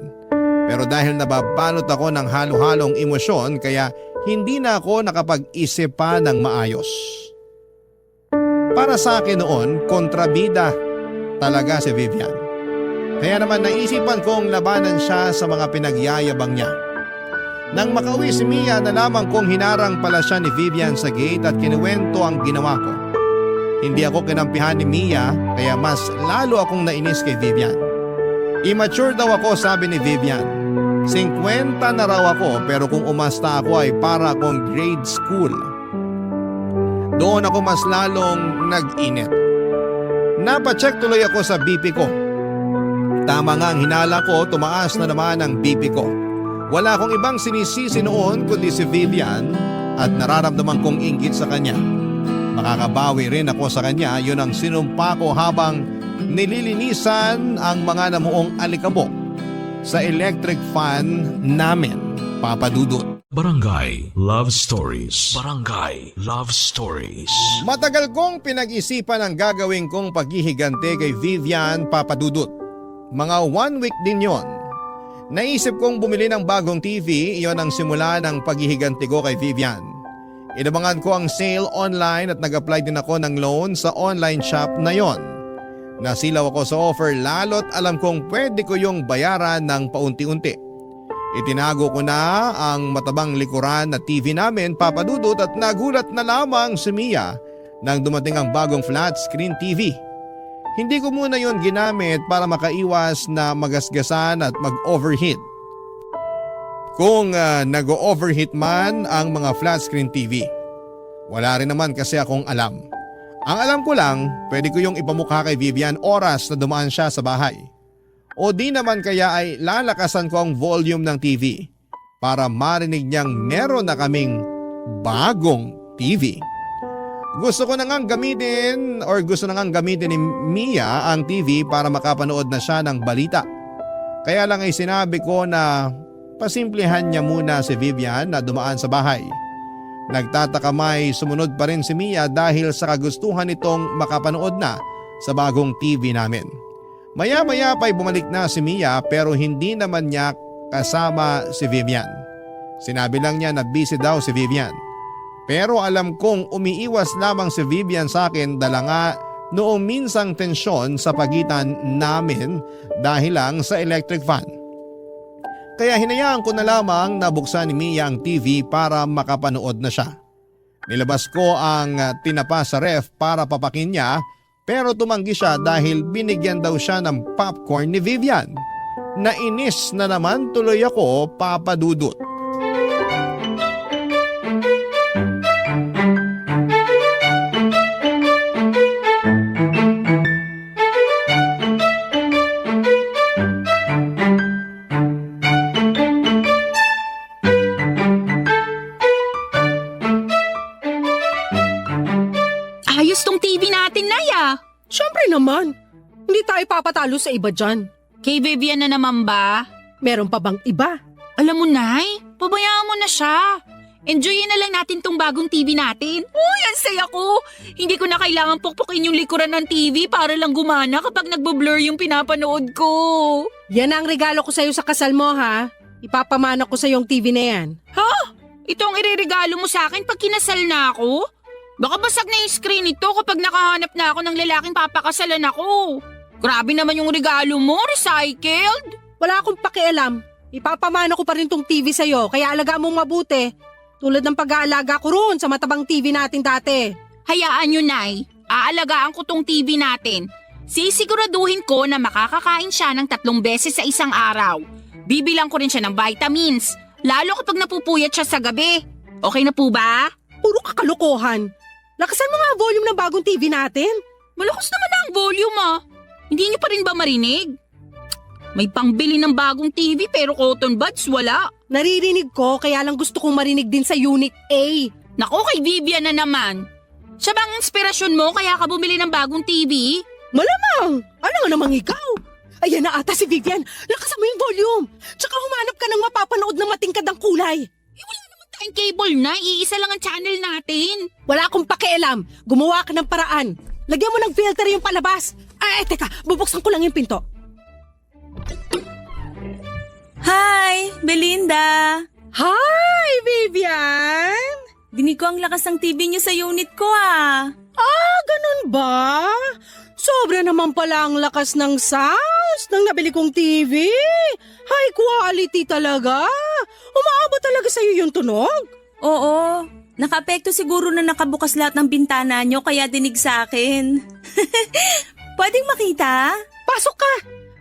Pero dahil nababalot ako ng halo-halong emosyon kaya hindi na ako nakapag-isip pa ng maayos. Para sa akin noon, kontrabida talaga si Vivian. Kaya naman naisipan kong labanan siya sa mga pinagyayabang niya. Nang makauwi si Mia, nalaman kong hinarang pala siya ni Vivian sa gate at kinuwento ang ginawa ko. Hindi ako kinampihan ni Mia kaya mas lalo akong nainis kay Vivian. Immature daw ako, sabi ni Vivian. 50 na raw ako pero kung umasta ako ay para akong grade school. Doon ako mas lalong nag-init. Napacheck tuloy ako sa BP ko. Tama nga ang hinala ko, tumaas na naman ang BP ko. Wala akong ibang sinisisi noon kundi si Vivian at nararamdaman kong inggit sa kanya. Makakabawi rin ako sa kanya, yun ang sinumpa ko habang nililinisan ang mga namuong alikabok sa electric fan namin, Papadudut. Barangay Love Stories. Barangay Love Stories. Matagal kong pinag-isipan ang gagawin kong paghihigante kay Vivian, Papadudut. Mga 1 week din yon. Naisip kong bumili ng bagong TV, iyon ang simula ng paghihiganti ko kay Vivian. Inabangan ko ang sale online at nag-apply din ako ng loan sa online shop na yon. Nasilaw ako sa offer lalo't alam kong pwede ko yung bayaran ng paunti-unti. Itinago ko na ang matabang likuran na TV namin, Papadudut, at nagulat na lamang si Mia nang dumating ang bagong flat screen TV. Hindi ko muna yon ginamit para makaiwas na magasgasan at mag-overheat. Kung nag-overheat man ang mga flat screen TV. Wala rin naman kasi akong alam. Ang alam ko lang, pwede ko yung ipamukha kay Vivian oras na dumaan siya sa bahay. O di naman kaya ay lalakasan ko ang volume ng TV para marinig niyang meron na kaming bagong TV. Gusto na ngang gamitin ni Mia ang TV para makapanood na siya ng balita. Kaya lang ay sinabi ko na pasimplihan niya muna si Vivian na dumaan sa bahay. Nagtataka may sumunod pa rin si Mia dahil sa kagustuhan nitong makapanood na sa bagong TV namin. Maya-maya pa'y bumalik na si Mia pero hindi naman niya kasama si Vivian. Sinabi lang niya na busy daw si Vivian. Pero alam kong umiiwas lamang si Vivian sa akin dala nga noong minsang tensyon sa pagitan namin dahil lang sa electric fan. Kaya hinayaan ko na lamang na buksan ni Mia ang TV para makapanood na siya. Nilabas ko ang tinapa sa ref para papakin niya pero tumanggi siya dahil binigyan daw siya ng popcorn ni Vivian. Nainis na naman tuloy ako, Papa Dudut. Ayos tong TV natin, Naya. Siyempre naman, hindi tayo papatalo sa iba dyan. Kay Vivian na naman ba? Meron pa bang iba? Alam mo, Nay, pabayaan mo na siya. Enjoyin na lang natin tong bagong TV natin. Uy, ang saya ko. Hindi ko na kailangan pukpukin yung likuran ng TV para lang gumana kapag nagbo-blur yung pinapanood ko. Yan ang regalo ko sa'yo sa kasal mo, ha? Ipapamana ko sa yung TV na yan. Ha? Ito ang ireregalo mo sa akin pag kinasal na ako? Baka basag na yung screen nito kapag nakahanap na ako ng lalaking papakasalan ako. Grabe naman yung regalo mo, recycled. Wala akong pakialam. Ipapamana ko pa rin tong TV sa'yo, kaya alaga mong mabuti. Tulad ng pag-aalaga ko roon sa matabang TV natin dati. Hayaan nyo, Nay. Aalagaan ko tong TV natin. Sisiguraduhin ko na makakakain siya ng 3 beses sa isang araw. Bibilang ko rin siya ng vitamins, lalo kapag napupuyat siya sa gabi. Okay na po ba? Puro kakalukuhan. Lakasan mo nga ang volume ng bagong TV natin. Malakas naman na ang volume Hindi niyo pa rin ba marinig? May pangbili ng bagong TV pero cotton buds wala. Naririnig ko kaya lang gusto kong marinig din sa Unit A. Naku, kay Vivian na naman. Siya bang inspirasyon mo kaya ka bumili ng bagong TV? Malamang! Ano nga namang ikaw? Ayan na ata si Vivian. Lakasan mo yung volume. Tsaka humanap ka ng mapapanood na matingkad ang kulay. Wala naman tayong cable na. Iisa lang ang channel natin. Wala akong pakialam. Gumawa ka ng paraan. Lagyan mo ng filter yung palabas. Ay, teka. Bubuksan ko lang yung pinto. Hi, Belinda! Hi, Vivian! Dinig ko ang lakas ng TV niyo sa unit ko Ganun ba? Sobra naman pala ang lakas ng sounds ng nabili kong TV. High quality talaga. Umaabot talaga sa'yo yung tunog. Oo, naka-apekto siguro na nakabukas lahat ng bintana niyo kaya dinig sa akin. Pwedeng makita? Pasok ka.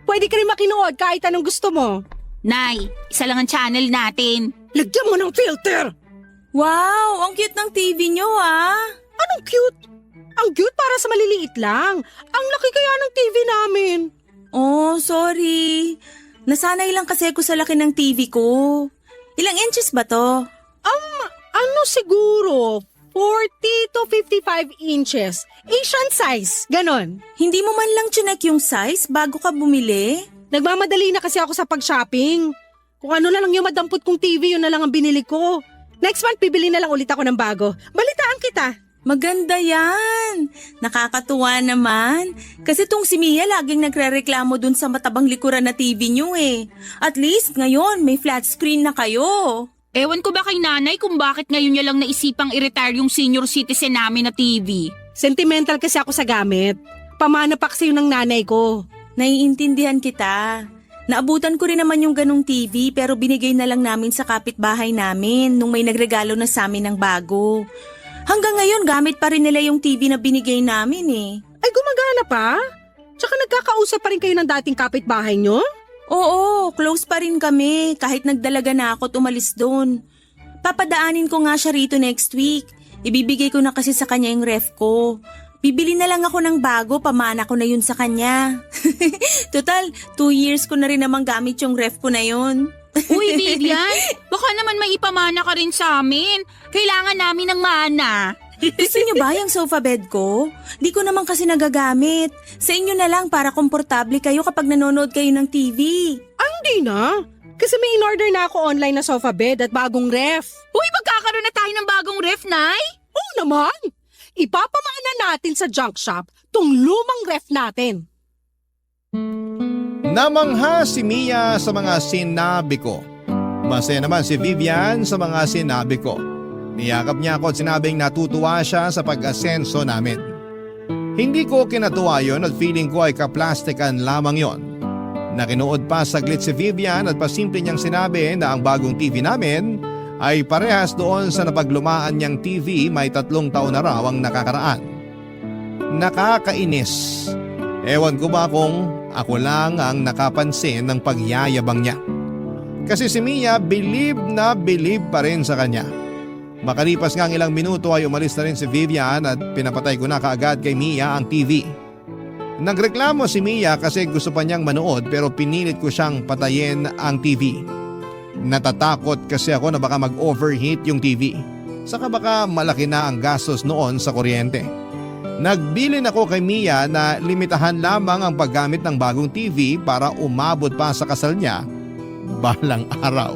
Pwede ka rin makinood kahit anong gusto mo. Nay, isa lang ang channel natin. Lagyan mo ng filter. Wow, ang cute ng TV niyo Anong cute? Ang cute para sa maliliit lang. Ang laki kaya ng TV namin. Oh, sorry. Nasanay lang kasi ako sa laki ng TV ko. Ilang inches ba to? Ano siguro? 40 to 55 inches. Asian size. Ganon. Hindi mo man lang chinek yung size bago ka bumili? Nagmamadali na kasi ako sa pag-shopping. Kung ano na lang yung madampot kong TV, yun na lang ang binili ko. Next month, bibili na lang ulit ako ng bago. Balitaan kita. Maganda yan. Nakakatuwa naman. Kasi tong si Mia laging nagre-reklamo dun sa matabang likuran na TV niyo At least ngayon may flat screen na kayo. Ewan ko ba kay nanay kung bakit ngayon niya lang naisipang i-retire yung senior citizen namin na TV. Sentimental kasi ako sa gamit. Pamana pa kasi yun ng nanay ko. Naiintindihan kita. Naabutan ko rin naman yung ganong TV pero binigay na lang namin sa kapitbahay namin nung may nagregalo na sa amin ng bago. Hanggang ngayon gamit pa rin nila yung TV na binigay namin Ay, gumagana pa? Tsaka nagkakausap pa rin kayo ng dating kapitbahay nyo? Oo, close pa rin kami kahit nagdalaga na ako at umalis doon. Papadaanin ko nga siya rito next week. Ibibigay ko na kasi sa kanya yung ref ko. Bibili na lang ako ng bago, pamana ko na yun sa kanya. Total, 2 years ko na rin namang gamit yung ref ko na yun. Uy, Vivian, baka naman may ipamana ka rin sa amin. Kailangan namin ng mana. Gusto niyo ba yung sofa bed ko? Di ko naman kasi nagagamit. Sa inyo na lang para komportable kayo kapag nanonood kayo ng TV. Hindi na. Kasi may in-order na ako online na sofa bed at bagong ref. Uy, magkakaroon na tayo ng bagong ref, Nay? Oo naman. Ipapamana natin sa junk shop tong lumang ref natin. Namangha si Mia sa mga sinabi ko. Masaya naman si Vivian sa mga sinabi ko. Niyakap niya ako at sinabing natutuwa siya sa pag-asenso namin. Hindi ko kinatuwa yon at feeling ko ay kaplastikan lamang yon. Nakinood pa saglit si Vivian at pasimple niyang sinabi na ang bagong TV namin ay parehas doon sa napaglumaan niyang TV may 3 taon na raw ang nakakaraan. Nakakainis. Ewan ko ba kung ako lang ang nakapansin ng pagyayabang niya. Kasi si Mia believe na believe pa rin sa kanya. Makalipas nga ang ilang minuto ay umalis na rin si Vivian at pinapatay ko na kaagad kay Mia ang TV. Nagreklamo si Mia kasi gusto pa niyang manood pero pinilit ko siyang patayin ang TV. Natatakot kasi ako na baka mag-overheat yung TV. Saka baka malaki na ang gastos noon sa kuryente. Nagbilin ako kay Mia na limitahan lamang ang paggamit ng bagong TV para umabot pa sa kasal niya balang araw.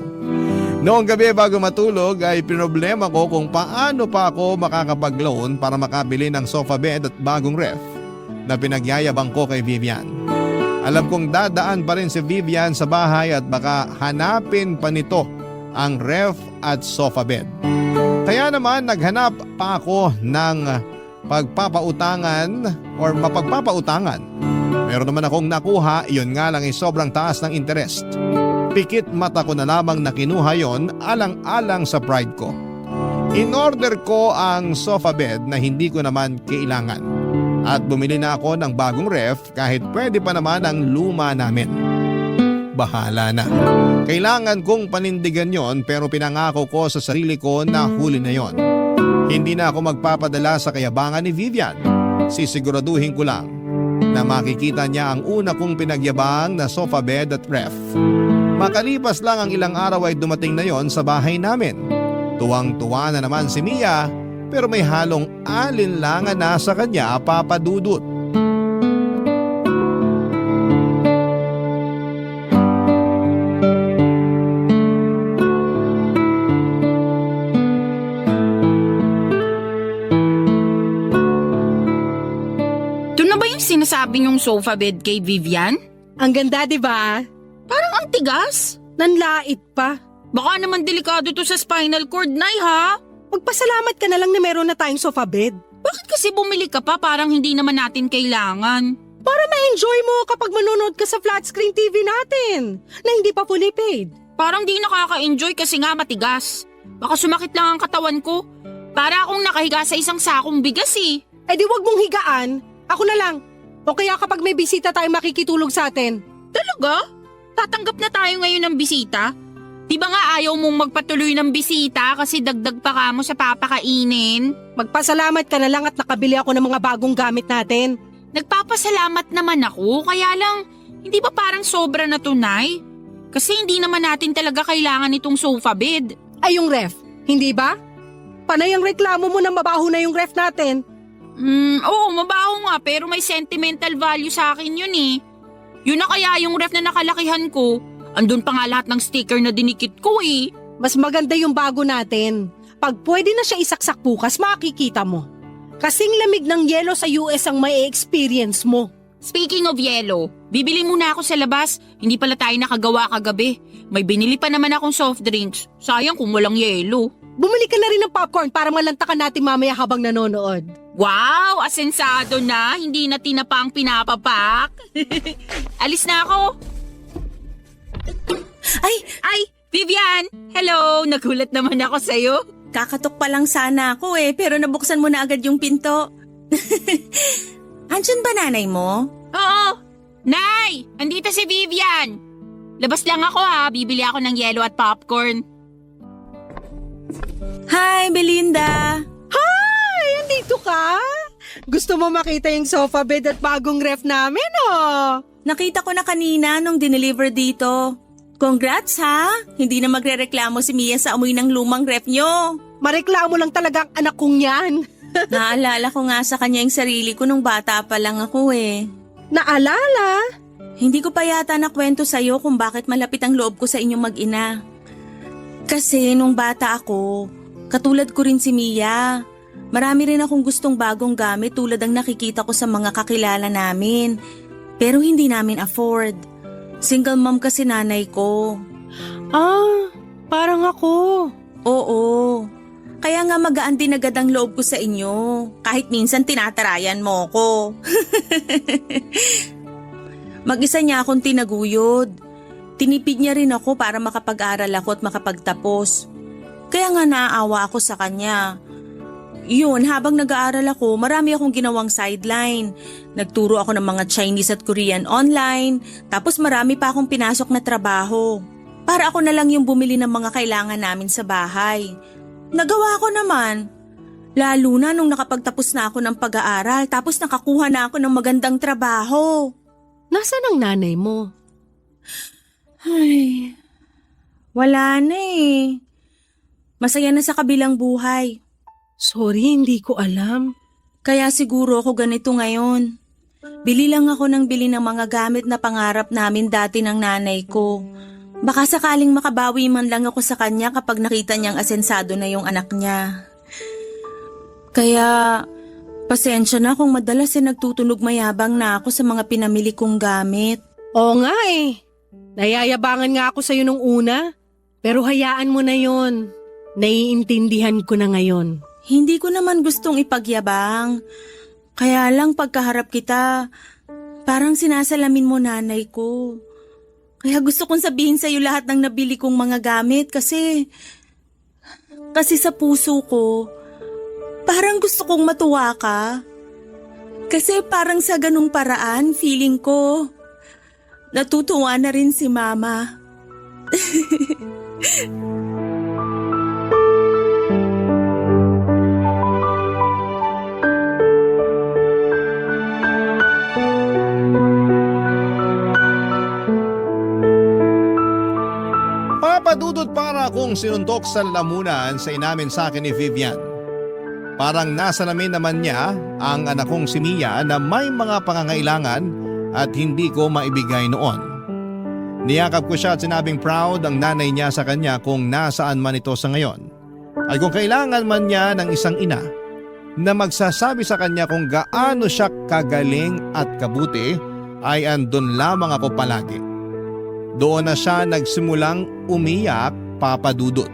Noong gabi bago matulog ay pinoblema ko kung paano pa ako makakapag-loan para makabili ng sofa bed at bagong ref na pinagyayabang ko kay Vivian. Alam kong dadaan pa rin si Vivian sa bahay at baka hanapin pa nito ang ref at sofa bed. Kaya naman naghanap pa ako ng pagpapautangan or mapagpapautangan. Meron naman akong nakuha, iyon nga lang ay sobrang taas ng interest. Pikit mata ko na lamang na kinuha yon alang-alang sa pride ko. In-order ko ang sofa bed na hindi ko naman kailangan. At bumili na ako ng bagong ref kahit pwede pa naman ang luma namin. Bahala na. Kailangan kong panindigan yon pero pinangako ko sa sarili ko na huli na yon. Hindi na ako magpapadala sa kayabangan ni Vivian. Sisiguraduhin ko lang na makikita niya ang una kong pinagyabang na sofa bed at ref. Makalipas lang ang ilang araw ay dumating na yon sa bahay namin. Tuwang-tuwa na naman si Mia pero may halong alinlangan na sa kanya, Papa Dudut. Ito na ba yung sinasabi niyong sofa bed kay Vivian? Ang ganda, di ba? Parang ang tigas. Nanlait pa. Baka naman delikado to sa spinal cord, Nay, ha? Magpasalamat ka na lang na meron na tayong sofa bed. Bakit kasi bumili ka pa parang hindi naman natin kailangan? Para ma-enjoy mo kapag manonood ka sa flat screen TV natin na hindi pa fully paid. Parang di nakaka-enjoy kasi nga matigas. Baka sumakit lang ang katawan ko. Para akong nakahiga sa isang sakong bigas eh. Eh di wag mong higaan. Ako na lang. O kaya kapag may bisita tayo makikitulog sa atin. Talaga? Tatanggap na tayo ngayon ng bisita? Di ba nga ayaw mong magpatuloy ng bisita kasi dagdag pa ka mo sa papakainin? Magpasalamat ka na lang at nakabili ako ng mga bagong gamit natin. Nagpapasalamat naman ako, kaya lang hindi ba parang sobra na tunay? Kasi hindi naman natin talaga kailangan itong sofa bed. Ay yung ref, hindi ba? Panay ang reklamo mo na mabaho na yung ref natin. Oo, mabaho nga pero may sentimental value sa akin yun eh. Yun na kaya yung ref na nakalakihan ko. Andun pa nga lahat ng sticker na dinikit ko eh. Mas maganda yung bago natin. Pag pwede na siya isaksak bukas, makikita mo. Kasing lamig ng yelo sa US ang may experience mo. Speaking of yellow, bibili muna ako sa labas. Hindi pala tayo nakagawa kagabi. May binili pa naman akong soft drinks. Sayang kung walang yelo. Bumili ka na rin ng popcorn para malantakan natin mamaya habang nanonood. Wow, asensado na. Hindi na tinapang pinapapak. Alis na ako. Ay, Vivian! Hello! Nagulat naman ako sa'yo. Kakatok pa lang sana ako pero nabuksan mo na agad yung pinto. Andyan ba nanay mo? Oo! Nay! Andito si Vivian! Labas lang ako ha, bibili ako ng yelo at popcorn. Hi, Belinda! Hi! Andito ka? Gusto mo makita yung sofa bed at bagong ref namin, oh? Nakita ko na kanina nung dineliver dito. Congrats ha! Hindi na magrereklamo si Mia sa amoy ng lumang ref nyo. Mareklamo lang talaga ang anak kong yan. Naalala ko nga sa kanya yung sarili ko nung bata pa lang ako Naalala? Hindi ko pa yata nakwento sa'yo kung bakit malapit ang loob ko sa inyong mag-ina. Kasi nung bata ako, katulad ko rin si Mia. Marami rin akong gustong bagong gamit tulad ang nakikita ko sa mga kakilala namin. Pero hindi namin afford. Single mom kasi nanay ko. Parang ako. Oo. Kaya nga magaan din agad ang loob ko sa inyo. Kahit minsan tinatarayan mo ko. Mag-isa niya akong tinaguyod. Tinipid niya rin ako para makapag-aral ako at makapagtapos. Kaya nga naaawa ako sa kanya. Yun, habang nag-aaral ako, marami akong ginawang sideline. Nagturo ako ng mga Chinese at Korean online, tapos marami pa akong pinasok na trabaho. Para ako na lang yung bumili ng mga kailangan namin sa bahay. Nagawa ko naman. Lalo na nung nakapagtapos na ako ng pag-aaral, tapos nakakuha na ako ng magandang trabaho. Nasaan ang nanay mo? Ay, wala na eh. Masaya na sa kabilang buhay. Sorry, hindi ko alam. Kaya siguro ako ganito ngayon. Bili lang ako ng bili ng mga gamit na pangarap namin dati ng nanay ko. Baka sakaling makabawi man lang ako sa kanya kapag nakita niyang asensado na yung anak niya. Kaya, pasensya na kung madalas nagtutunog mayabang na ako sa mga pinamili kong gamit. Oo nga eh. Nayayabangan nga ako sa'yo nung una. Pero hayaan mo na yon. Naiintindihan ko na ngayon. Hindi ko naman gustong ipagyabang. Kaya lang pagkaharap kita, parang sinasalamin mo nanay ko. Kaya gusto kong sabihin sa'yo lahat ng nabili kong mga gamit kasi sa puso ko, parang gusto kong matuwa ka. Kasi parang sa ganung paraan, feeling ko, natutuwa na rin si Mama. Papadudot para akong sinuntok sa lamunan sa inamin sa akin ni Vivian. Parang nasa namin naman niya ang anak kong si Mia na may mga pangangailangan at hindi ko maibigay noon. Niyakap ko siya at sinabing proud ang nanay niya sa kanya kung nasaan man ito sa ngayon. Ay kung kailangan man niya ng isang ina na magsasabi sa kanya kung gaano siya kagaling at kabuti ay andun lamang ako palagi. Doon na siya nagsimulang umiyak, papadudot.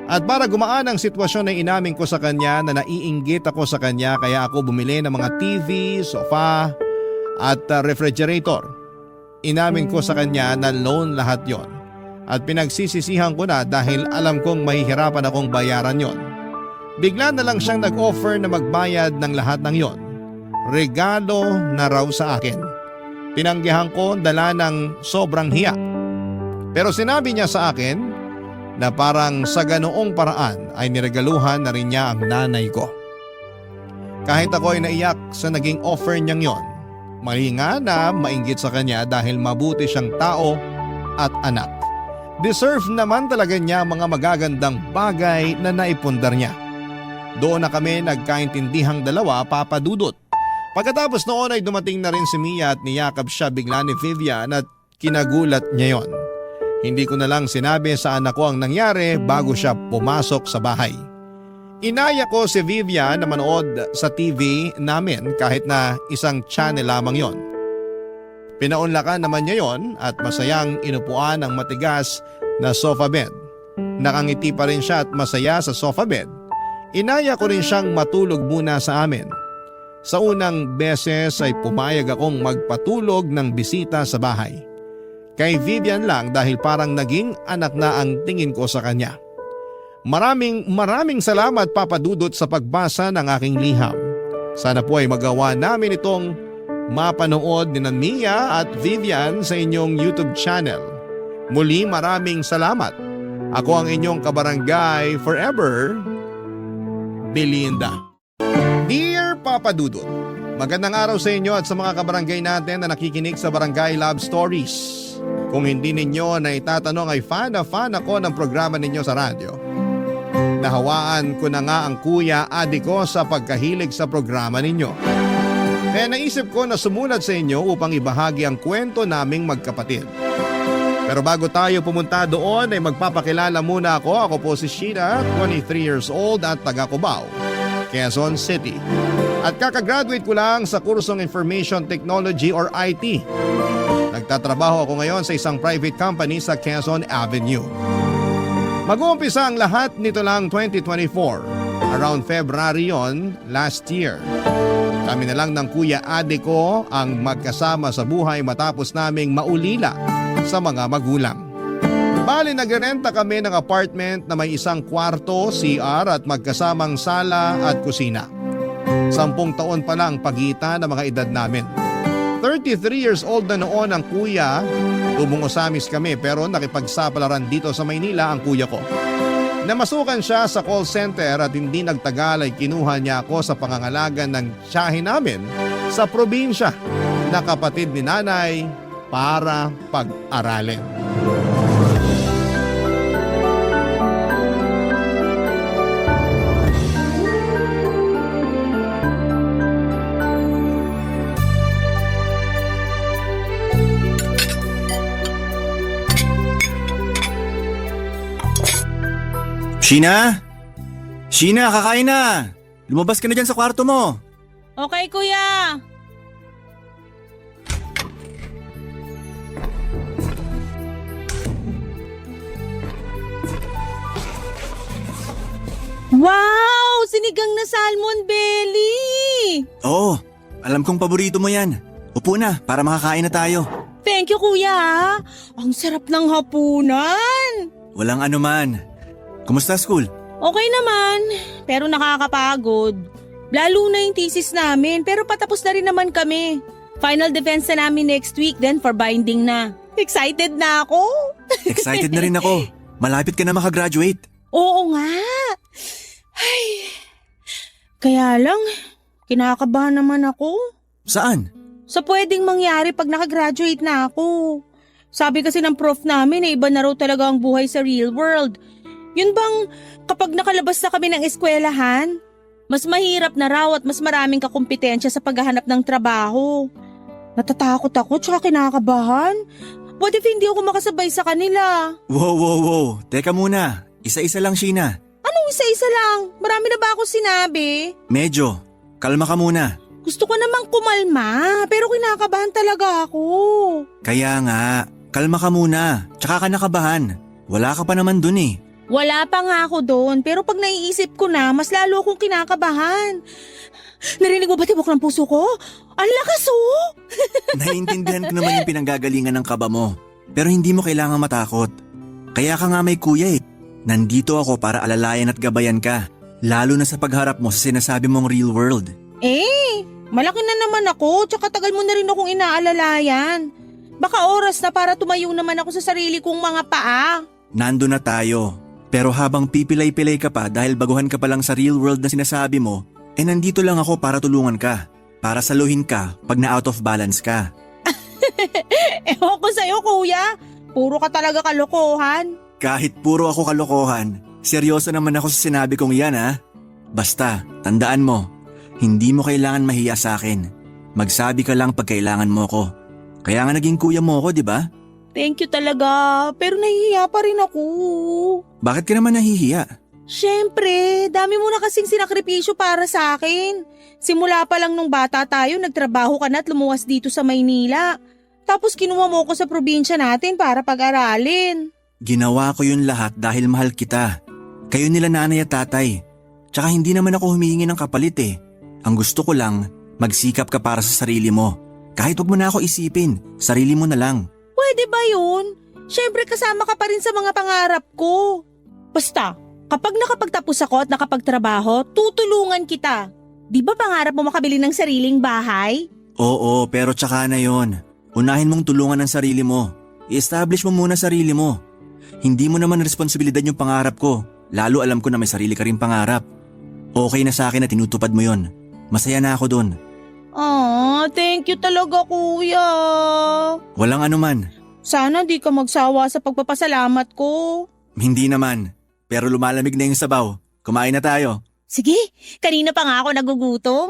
At para gumaan ang sitwasyon ay inamin ko sa kanya na naiinggit ako sa kanya kaya ako bumili ng mga TV, sofa at refrigerator. Inamin ko sa kanya na loan lahat yon. At pinagsisisihan ko na dahil alam kong mahihirapan akong bayaran yon. Bigla na lang siyang nag-offer na magbayad ng lahat ng yon. Regalo na raw sa akin. Tinanggihan ko dala ng sobrang hiya. Pero sinabi niya sa akin na parang sa ganoong paraan ay niregaluhan na rin niya ang nanay ko. Kahit ako ay naiyak sa naging offer niyang yon, mali nga na mainggit sa kanya dahil mabuti siyang tao at anak. Deserve naman talaga niya mga magagandang bagay na naipundar niya. Doon na kami nagkaintindihang dalawa, papadudot. Pagkatapos noon ay dumating na rin si Mia at niyakap siya bigla ni Vivian at kinagulat niya yon. Hindi ko na lang sinabi sa anak ko ang nangyari bago siya pumasok sa bahay. Inaya ko si Vivian na manood sa TV namin kahit na isang channel lamang yon. Pinaunlakan naman niya yon at masayang inupuan ang matigas na sofa bed. Nakangiti pa rin siya at masaya sa sofa bed. Inaya ko rin siyang matulog muna sa amin. Sa unang beses ay pumayag akong magpatulog ng bisita sa bahay. Kay Vivian lang dahil parang naging anak na ang tingin ko sa kanya. Maraming salamat papadudot sa pagbasa ng aking liham. Sana po ay magawa namin itong mapanood ni Mia at Vivian sa inyong YouTube channel. Muli maraming salamat. Ako ang inyong kabarangay forever, Belinda. Dear Papa Dudut, magandang araw sa inyo at sa mga kabarangay natin na nakikinig sa Barangay Love Stories. Kung hindi ninyo na itatanong ay fan na fan ako ng programa ninyo sa radyo. Nahawaan ko na nga ang kuya adi ko sa pagkahilig sa programa ninyo. Kaya naisip ko na sumulat sa inyo upang ibahagi ang kwento naming magkapatid. Pero bago tayo pumunta doon ay magpapakilala muna ako. Ako po si Sheena, 23 years old at taga Cubao, Quezon City. At kakagraduate ko lang sa kursong Information Technology or IT. Nagtatrabaho ako ngayon sa isang private company sa Quezon Avenue. Mag-uumpisa ang lahat nito lang 2024. Around February yon last year. Kami na lang ng Kuya Ade ko ang magkasama sa buhay matapos naming maulila sa mga magulang. Bali nagrerenta kami ng apartment na may isang kwarto, CR at magkasamang sala at kusina. 10 taon pa lang pagitan ng mga edad namin. 33 years old na noon ang kuya. Tumungosamis kami pero nakipagsapalaran dito sa Maynila ang kuya ko. Namasukan siya sa call center at hindi nagtagal ay kinuha niya ako sa pangangalaga ng tiyahin namin sa probinsya na kapatid ni nanay para pag-aralin. Sheena? Sheena, kakain na! Lumabas ka na dyan sa kwarto mo. Okay, kuya. Wow! Sinigang na salmon belly! Oo, alam kong paborito mo yan. Upo na para makakain na tayo. Thank you, kuya. Ang sarap ng hapunan. Walang anuman. Kumusta school? Okay naman, pero nakakapagod. Lalo na yung thesis namin, pero patapos na rin naman kami. Final defense na namin next week, then for binding na. Excited na ako. Excited na rin ako. Malapit ka na makagraduate. Oo nga. Ay. Kaya lang, kinakabahan naman ako. Saan? Sa pwedeng mangyari pag nakagraduate na ako. Sabi kasi ng prof namin na iba na raw talaga ang buhay sa real world. Yun bang kapag nakalabas na kami ng eskwelahan, mas mahirap na raw at mas maraming kakumpetensya sa paghahanap ng trabaho. Natatakot ako tsaka kinakabahan. What if hindi ako makasabay sa kanila? Wow. Teka muna. Isa-isa lang, Sheena. Anong isa-isa lang? Marami na ba ako sinabi? Medyo. Kalma ka muna. Gusto ko namang kumalma, pero kinakabahan talaga ako. Kaya nga, kalma ka muna. Tsaka ka nakabahan. Wala ka pa naman dun eh. Wala pa nga ako doon, pero pag naiisip ko na, mas lalo akong kinakabahan. Narinig mo ba tibok ng puso ko? Ang lakas oh! Naiintindihan ko naman yung pinanggagalingan ng kaba mo. Pero hindi mo kailangang matakot. Kaya ka nga may kuya eh. Nandito ako para alalayan at gabayan ka. Lalo na sa pagharap mo sa sinasabi mong real world. Malaki na naman ako, tsaka tagal mo na rin akong inaalalayan. Baka oras na para tumayo naman ako sa sarili kong mga paa. Nando na tayo. Pero habang pipilay-pilay ka pa dahil baguhan ka pa lang sa real world na sinasabi mo, nandito lang ako para tulungan ka. Para saluhin ka pag na out of balance ka. Ewan ko sa'yo kuya, puro ka talaga kalokohan. Kahit puro ako kalokohan, seryoso naman ako sa sinabi kong yan ha. Basta, tandaan mo, hindi mo kailangan mahiya sa akin. Magsabi ka lang pag kailangan mo ko. Kaya nga naging kuya mo ko, di ba? Thank you talaga, pero nahihiya pa rin ako. Bakit ka naman nahihiya? Siyempre, dami mo na kasing sinakripisyo para sa akin. Simula pa lang nung bata tayo, nagtrabaho ka na at lumuwas dito sa Maynila. Tapos kinuha mo ko sa probinsya natin para pag-aralin. Ginawa ko yun lahat dahil mahal kita. Kayo nila nanay at tatay. Tsaka hindi naman ako humihingi ng kapalit eh. Ang gusto ko lang, magsikap ka para sa sarili mo. Kahit wag mo na ako isipin, sarili mo na lang. Pwede ba yun? Siyempre kasama ka pa rin sa mga pangarap ko. Basta, kapag nakapagtapos ako at nakapagtrabaho, tutulungan kita. Di ba pangarap mo makabili ng sariling bahay? Oo, pero tsaka na yon. Unahin mong tulungan ang sarili mo. I-establish mo muna sarili mo. Hindi mo naman responsibilidad yung pangarap ko. Lalo alam ko na may sarili ka rin pangarap. Okay na sa akin na tinutupad mo yon. Masaya na ako dun. Thank you talaga kuya. Walang anuman. Sana di ka magsawa sa pagpapasalamat ko. Hindi naman. Pero lumalamig na yung sabaw. Kumain na tayo. Sige, kanina pa nga ako nagugutom.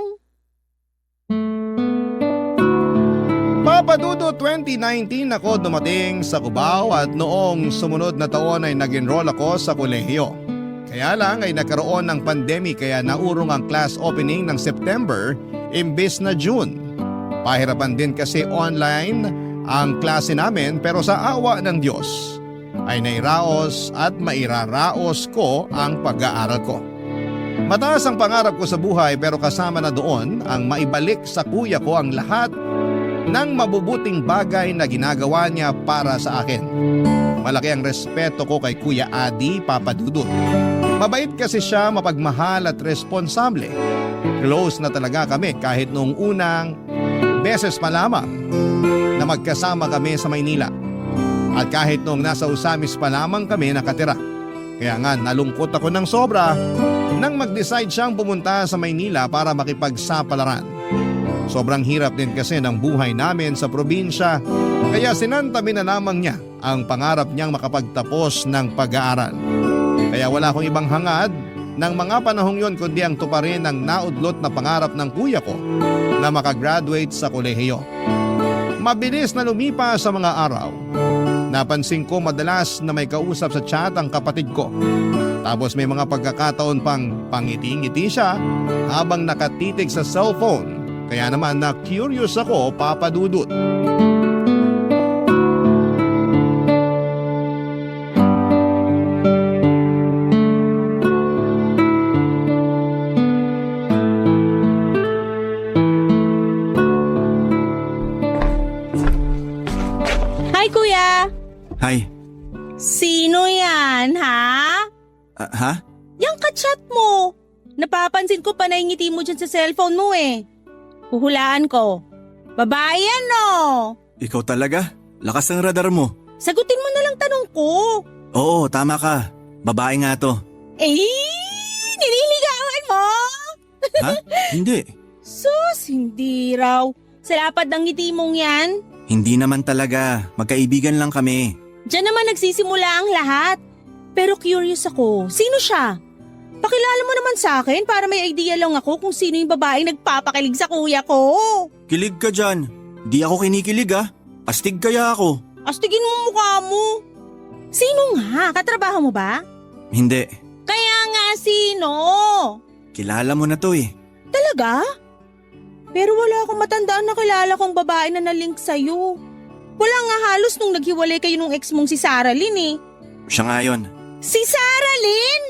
Papadudo 2019 ako dumating sa Cubao at noong sumunod na taon ay nag-enroll ako sa kolehiyo. Kaya lang ay nagkaroon ng pandemic kaya naurong ang class opening ng September imbes na June. Pahirapan din kasi online ang klase namin pero sa awa ng Diyos, ay nairaos at mairaraos ko ang pag-aaral ko. Mataas ang pangarap ko sa buhay pero kasama na doon ang maibalik sa kuya ko ang lahat ng mabubuting bagay na ginagawa niya para sa akin. Malaki ang respeto ko kay Kuya Adi, Papa Dudut. Mabait kasi siya, mapagmahal at responsable. Close na talaga kami kahit noong unang beses pa lamang na magkasama kami sa Maynila. At kahit noong nasa Usamis pa lamang kami nakatira. Kaya nga nalungkot ako ng sobra nang mag-decide siyang pumunta sa Maynila para makipagsapalaran. Sobrang hirap din kasi ng buhay namin sa probinsya, kaya sinantabi na lamang niya ang pangarap niyang makapagtapos ng pag-aaral. Kaya wala akong ibang hangad ng mga panahong yon kundi ang tuparin ang naudlot na pangarap ng kuya ko na makagraduate sa kolehiyo. Mabilis na lumipas sa mga araw. Napansin ko madalas na may kausap sa chat ang kapatid ko. Tapos may mga pagkakataon pang pangiti-ngiti siya habang nakatitig sa cellphone. Kaya naman na curious ako, Papa Dudut. Hi, Kuya! Hi. Sino yan, ha? Ha? Yang ka-chat mo. Napapansin ko pa naingiti mo dyan sa cellphone mo eh. Huhulaan ko. Babae yan, no? Ikaw talaga? Lakas ng radar mo. Sagutin mo na lang tanong ko. Oo, tama ka. Babae nga to. Nililigawan mo? Ha? Hindi. Sus, hindi raw. Sa lapad ng ngiti mong yan. Hindi naman talaga. Magkaibigan lang kami. Diyan naman nagsisimula ang lahat. Pero curious ako, sino siya? Pakilala mo naman sa akin para may idea lang ako kung sino yung babaeng nagpapakilig sa kuya ko. Kilig ka dyan. Di ako kinikilig ah. Astig kaya ako. Astigin mo mukha mo. Sino nga? Katrabaho mo ba? Hindi. Kaya nga sino? Kilala mo na to eh. Talaga? Pero wala akong matandaan na kilala kong babae na nalink sa'yo. Wala nga halos nung naghiwalay kayo nung ex mong si Sarah Lynn eh. Siya nga yun. Si Sarah Lynn?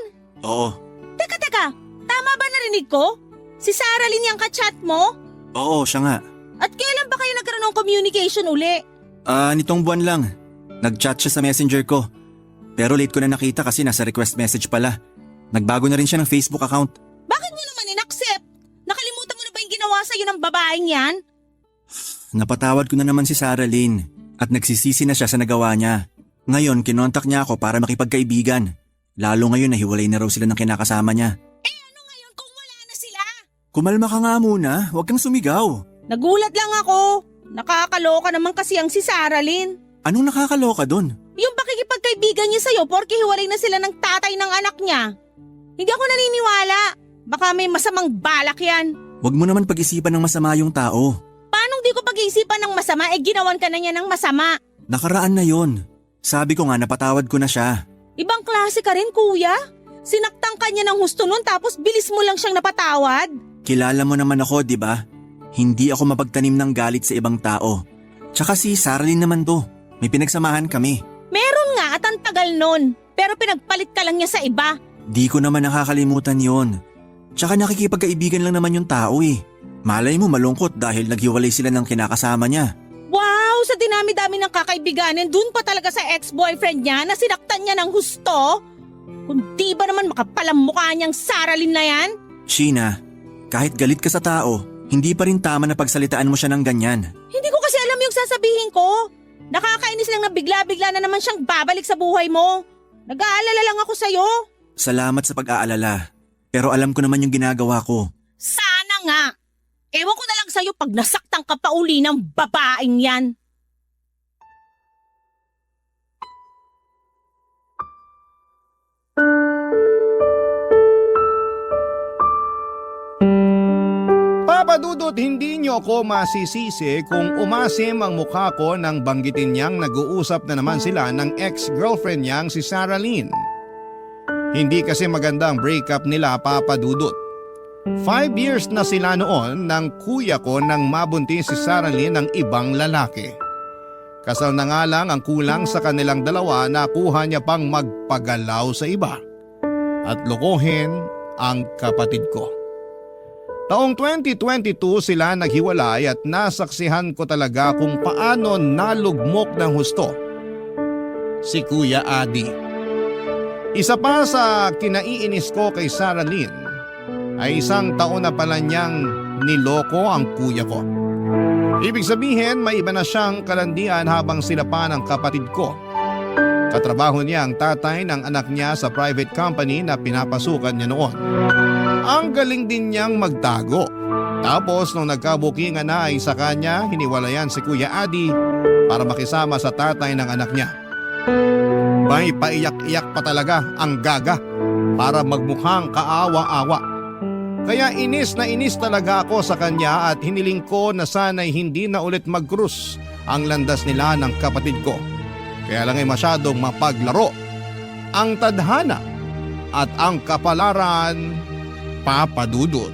Oo. Teka. Tama ba narinig ko? Si Sarah Lynn yung ka-chat mo? Oo, siya nga. At kailan ba kayo nagkaroon ng communication uli? Nitong buwan lang. Nag-chat siya sa messenger ko. Pero late ko na nakita kasi nasa request message pala. Nagbago na rin siya ng Facebook account. Bakit mo naman in-accept? Nakalimutan mo na ba yung ginawa sa'yo ng babaeng yan? Napatawad ko na naman si Sarah Lynn at nagsisisi na siya sa nagawa niya. Ngayon, kinontak niya ako para makipagkaibigan. Lalo ngayon nahiwalay na raw sila ng kinakasama niya. Ano ngayon kung wala na sila? Kumalma ka nga muna, huwag kang sumigaw. Nagulat lang ako. Nakakaloka naman kasi ang si Sarah Lynn. Anong nakakaloka dun? Yung pakikipagkaibigan niya sa'yo porke hiwalay na sila ng tatay ng anak niya. Hindi ako naniniwala. Baka may masamang balak yan. Huwag mo naman pag-isipan ng masama yung tao. Paano di ko pag-iisipan ng masama ginawan ka na niya ng masama? Nakaraan na yon. Sabi ko nga napatawad ko na siya. Ibang klase ka rin, kuya. Sinaktan ka niya ng husto nun tapos bilis mo lang siyang napatawad. Kilala mo naman ako, di ba? Hindi ako mapagtanim ng galit sa ibang tao. Tsaka si Sarah Lynn naman to. May pinagsamahan kami. Meron nga at ang tagal nun. Pero pinagpalit ka lang niya sa iba. Di ko naman nakakalimutan yon. Tsaka nakikipagkaibigan lang naman yung tao eh. Malay mo malungkot dahil naghiwalay sila ng kinakasama niya. Wow, sa dinami-dami ng kakaibiganin, dun pa talaga sa ex-boyfriend niya na sinaktan niya ng husto? Kung di ba naman makapalang mukha niyang Sarah Lynn na yan? Sheena, kahit galit ka sa tao, hindi pa rin tama na pagsalitaan mo siya ng ganyan. Hindi ko kasi alam yung sasabihin ko. Nakakainis lang na bigla-bigla na naman siyang babalik sa buhay mo. Nag-aalala lang ako sa'yo. Salamat sa pag-aalala. Pero alam ko naman yung ginagawa ko. Sana nga. Ewan ko na lang sa'yo pag nasaktan ka pa uli ng babaeng yan. Papa Dudut, hindi niyo ako masisisi kung umasim ang mukha ko nang banggitin niyang nag-uusap na naman sila ng ex-girlfriend niyang si Sarah Lynn. Hindi kasi maganda ang breakup nila, Papa Dudut. 5 years na sila noon ng kuya ko nang mabuntis si Sarah Lynn ng ibang lalaki. Kasal na nga lang ang kulang sa kanilang dalawa na kuha niya pang magpagalaw sa iba at lokohin ang kapatid ko. Taong 2022 sila naghiwalay at nasaksihan ko talaga kung paano nalugmok ng husto si Kuya Adi. Isa pa sa kinaiinis ko kay Sarah Lynn ay 1 taon na pala niyang niloko ang kuya ko. Ibig sabihin may iba na siyang kalandian habang sila pa ng kapatid ko. Katrabaho niya ang tatay ng anak niya sa private company na pinapasukan niya noon. Ang galing din niyang magtago. Tapos nung nagkabukingan na ay sa kanya hiniwalayan si Kuya Adi para makisama sa tatay ng anak niya. May paiyak-iyak pa talaga ang gaga para magmukhang kaawa-awa. Kaya inis na inis talaga ako sa kanya at hiniling ko na sana'y hindi na ulit mag-cruise ang landas nila ng kapatid ko. Kaya lang ay masyadong mapaglaro. Ang tadhana at ang kapalaran, Papa Dudut.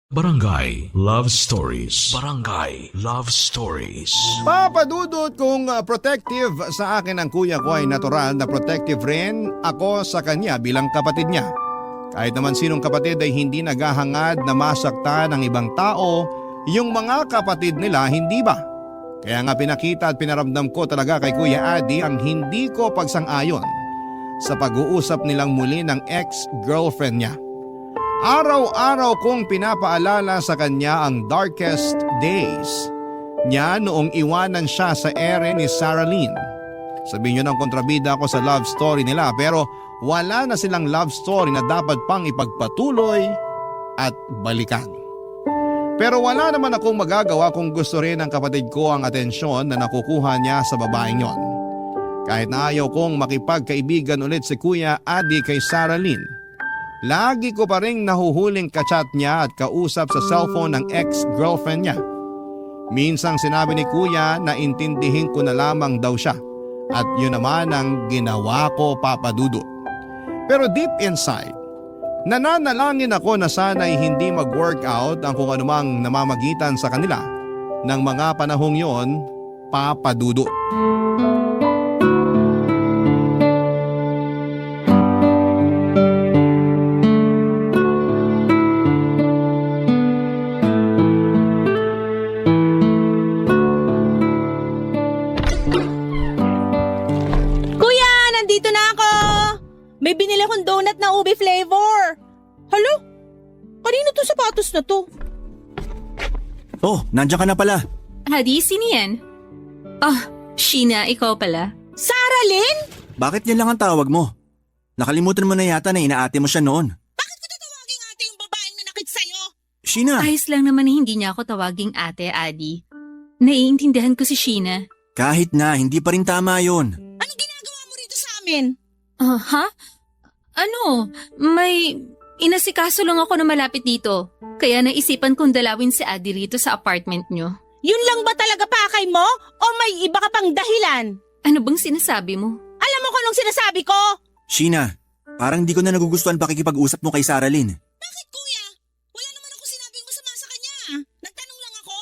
Barangay Love Stories. Barangay Love Stories. Papa Dudut, kung protective sa akin ang kuya ko ay natural na protective rin ako sa kanya bilang kapatid niya. Kahit naman sinong kapatid ay hindi naghahangad na masaktan ng ibang tao, yung mga kapatid nila hindi ba? Kaya nga pinakita at pinaramdam ko talaga kay Kuya Adi ang hindi ko pagsang-ayon sa pag-uusap nilang muli ng ex-girlfriend niya. Araw-araw kong pinapaalala sa kanya ang darkest days niya noong iwanan siya sa ere ni Sarah Lynn. Sabihin niyo ng kontrabida ako sa love story nila pero wala na silang love story na dapat pang ipagpatuloy at balikan. Pero wala naman akong magagawa kung gusto rin ng kapatid ko ang atensyon na nakukuha niya sa babaeng yon. Kahit na ayaw kong makipagkaibigan ulit si Kuya Adi kay Sarah Lynn, lagi ko pa rin nahuhuling kachat niya at kausap sa cellphone ng ex-girlfriend niya. Minsang sinabi ni Kuya na intindihin ko na lamang daw siya at yun naman ang ginawa ko, Papa Dudut. Pero deep inside, nananalangin ako na sana'y hindi mag-workout ang kung anumang namamagitan sa kanila ng mga panahong yon, Papa Dudut. Kuya, nandito na ako! May binili akong donut na ube flavor. Halo? Kanino to sapatos na to? Oh, nandiyan ka na pala. Hadi, sino yan? Sheena, ikaw pala. Sarah Lynn? Bakit yan lang ang tawag mo? Nakalimutan mo na yata na inaate mo siya noon. Bakit ko tatawagin ate yung babaeng nanakit sa'yo? Sheena! Ayos lang naman na hindi niya ako tawaging ate, Adi. Naiintindihan ko si Sheena. Kahit na, hindi pa rin tama yon. Anong ginagawa mo rito sa amin? Ha? Ano? May inasikaso lang ako na malapit dito. Kaya naisipan kong dalawin si Adi rito sa apartment nyo. Yun lang ba talaga pakay mo? O may iba ka pang dahilan? Ano bang sinasabi mo? Alam mo kung anong sinasabi ko? Sheena, parang di ko na nagugustuhan pakikipag-usap mo kay Sarah Lynn. Bakit kuya? Wala naman akong sinabing masama sa kanya. Nagtanong lang ako.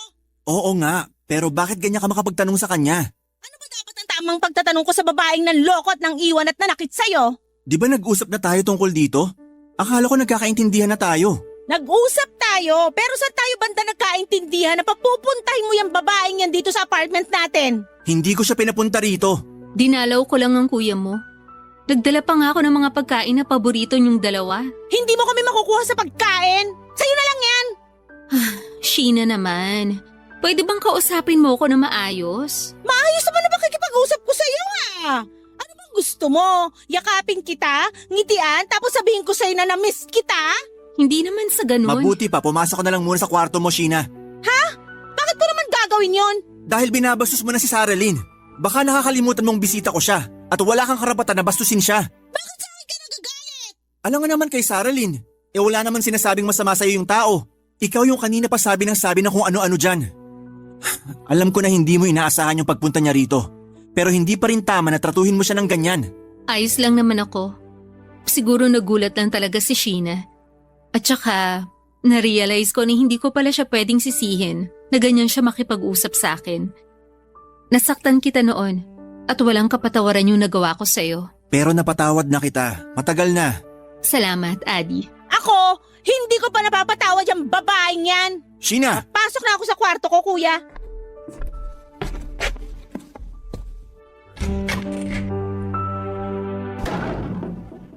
Oo nga, pero bakit ganyan ka makapagtanong sa kanya? Ano ba dapat ang tamang pagtatanong ko sa babaeng nanloko at nang iwan at nanakit sa'yo? Di ba nag-usap na tayo tungkol dito? Akala ko nagkakaintindihan na tayo. Nag-usap tayo, pero saan tayo banda nagkaintindihan na papupuntahin mo yung babaeng yan dito sa apartment natin? Hindi ko siya pinapunta rito. Dinalaw ko lang ang kuya mo. Nagdala pa nga ako ng mga pagkain na paborito niyong dalawa. Hindi mo kami makukuha sa pagkain. Sa'yo na lang yan. Sheena naman. Pwede bang kausapin mo ako na maayos? Maayos naman na pakikipag-usap ko sa'yo Ano bang gusto mo? Yakapin kita, ngitian, tapos sabihin ko sa'yo na na-miss kita? Hindi naman sa ganun. Mabuti pa, pumasok ka na lang muna sa kwarto mo, Sheena. Bakit ko naman gagawin yon? Dahil binabastos mo na si Sarah Lynn. Baka nakakalimutan mong bisita ko siya at wala kang karapatan na bastusin siya. Bakit sa akin ka nagagalit? Alam nga naman kay Sarah Lynn, wala naman sinasabing masama sa'yo yung tao. Ikaw yung kanina pa sabi na kung ano-ano dyan. Alam ko na hindi mo inaasahan yung pagpunta niya rito. Pero hindi pa rin tama na tratuhin mo siya ng ganyan. Ayos lang naman ako. Siguro nagulat lang talaga si Sheena. At saka, na-realize ko na hindi ko pala siya pwedeng sisihin na ganyan siya makipag-usap sa akin. Nasaktan kita noon at walang kapatawaran yung nagawa ko sa'yo. Pero napatawad na kita. Matagal na. Salamat, Adi. Ako, hindi ko pa napapatawad yung babaeng yan. Sheena! Pasok na ako sa kwarto ko, kuya.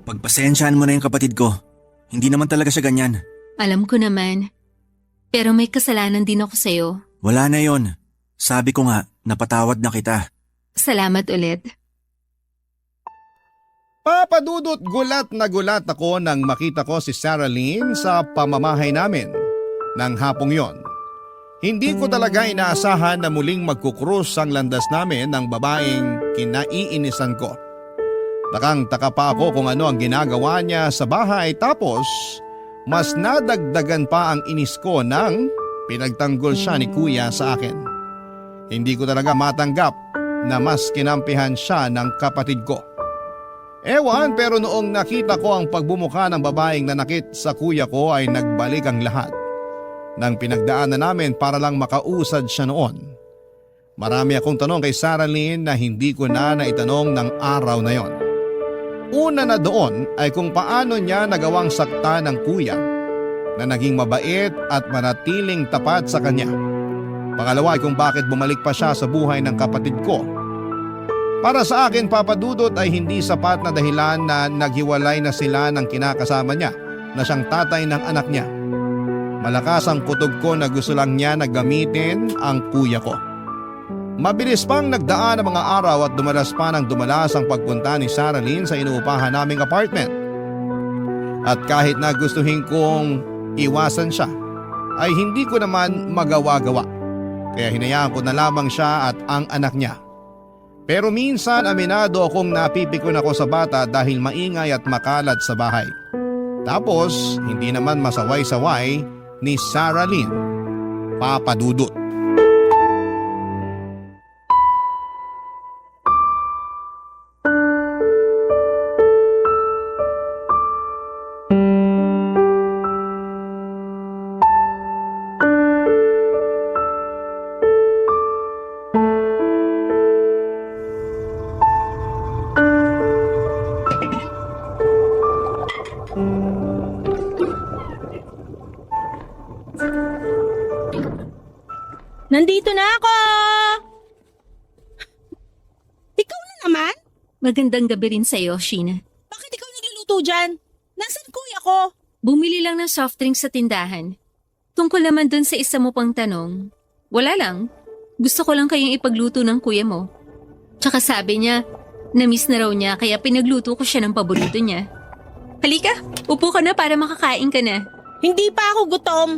Pagpasensyahan mo na yung kapatid ko. Hindi naman talaga siya ganyan. Alam ko naman. Pero may kasalanan din ako sa'yo. Wala na yon. Sabi ko nga, napatawad na kita. Salamat ulit. Papadudot, gulat na gulat ako nang makita ko si Sarah Lynn sa pamamahay namin ng hapong yon. Hindi ko talaga inaasahan na muling magkukrus ang landas namin ng babaeng kinaiinisan ko. Takang-taka pa ako kung ano ang ginagawa niya sa bahay, tapos mas nadagdagan pa ang inis ko nang pinagtanggol siya ni kuya sa akin. Hindi ko talaga matanggap na mas kinampihan siya ng kapatid ko. Ewan, pero noong nakita ko ang pagbumuka ng babaeng nanakit sa kuya ko ay nagbalik ang lahat ng pinagdaanan namin para lang makausad siya noon. Marami akong tanong kay Sarah Lynn na hindi ko na naitanong ng araw na yon. Una na doon ay kung paano niya nagawang sakta ng kuya na naging mabait at manatiling tapat sa kanya. Pangalawa ay kung bakit bumalik pa siya sa buhay ng kapatid ko. Para sa akin, papadudot, ay hindi sapat na dahilan na naghiwalay na sila ng kinakasama niya na siyang tatay ng anak niya. Malakas ang kutob ko na gusto lang niya na gamitin ang kuya ko. Mabilis pang nagdaan ang mga araw at dumalas pa ng dumalas ang pagpunta ni Sarah Lynn sa inuupahan naming apartment. At kahit na gustuhin kong iwasan siya, ay hindi ko naman magawa-gawa. Kaya hinayaan ko na lamang siya at ang anak niya. Pero minsan aminado akong napipikon ako sa bata dahil maingay at makalat sa bahay. Tapos hindi naman masaway-saway ni Sarah Lynn, papadudot. Nandito na ako! Ikaw na naman? Magandang gabi rin sa'yo, Sheena. Bakit ikaw nagluluto dyan? Nasaan kuya ko? Bumili lang ng soft drinks sa tindahan. Tungkol naman dun sa isa mo pang tanong, wala lang. Gusto ko lang kayong ipagluto ng kuya mo. Tsaka sabi niya, na-miss na raw niya kaya pinagluto ko siya ng paborito niya. Halika, upo ka na para makakain ka na. Hindi pa ako gutom.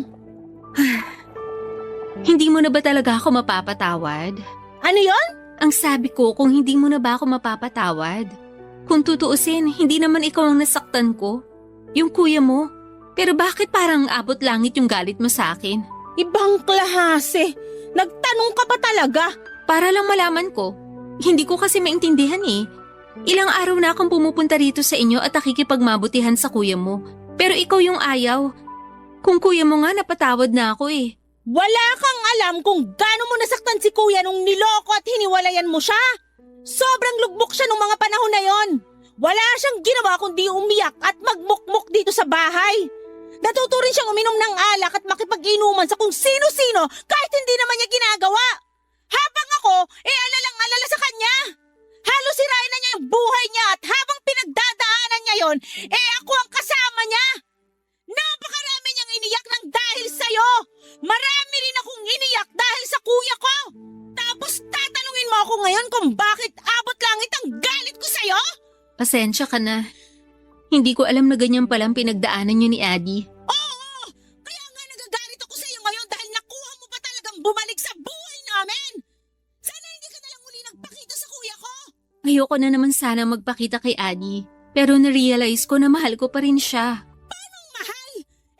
Hindi mo na ba talaga ako mapapatawad? Ano yon? Ang sabi ko, kung hindi mo na ba ako mapapatawad? Kung tutuusin, hindi naman ikaw ang nasaktan ko. Yung kuya mo. Pero bakit parang abot langit yung galit mo sa akin? Ibang klase. Nagtanong ka ba talaga? Para lang malaman ko. Hindi ko kasi maintindihan eh. Ilang araw na akong pumupunta rito sa inyo at nakikipagmabutihan sa kuya mo. Pero ikaw yung ayaw. Kung kuya mo nga, napatawad na ako eh. Wala kang alam kung gaano mo nasaktan si kuya nung niloko at hiniwalayan mo siya. Sobrang lugbok siya nung mga panahon na yon. Wala siyang ginawa kundi umiyak at magmukmuk dito sa bahay. Natuto rin siyang uminom ng alak at makipag-inuman sa kung sino-sino kahit hindi naman niya ginagawa. Habang ako, alalang-alala sa kanya. Halos sirain na niya yung buhay niya at habang pinagdadaanan niya yon, ako ang kasama niya. Napakarami niyang iniyak ng dahil sa'yo. Marami rin akong iniyak dahil sa kuya ko. Tapos tatanungin mo ako ngayon kung bakit abot langit ang galit ko sa'yo? Pasensya ka na. Hindi ko alam na ganyan palang pinagdaanan niyo ni Adi. Oo! Kaya nga nagagalit ako sa'yo ngayon dahil nakuha mo pa talagang bumalik sa buhay namin. Sana hindi ka nalang uli nagpakita sa kuya ko. Ayoko na naman sana magpakita kay Adi. Pero na-realize ko na mahal ko pa rin siya. Mahal!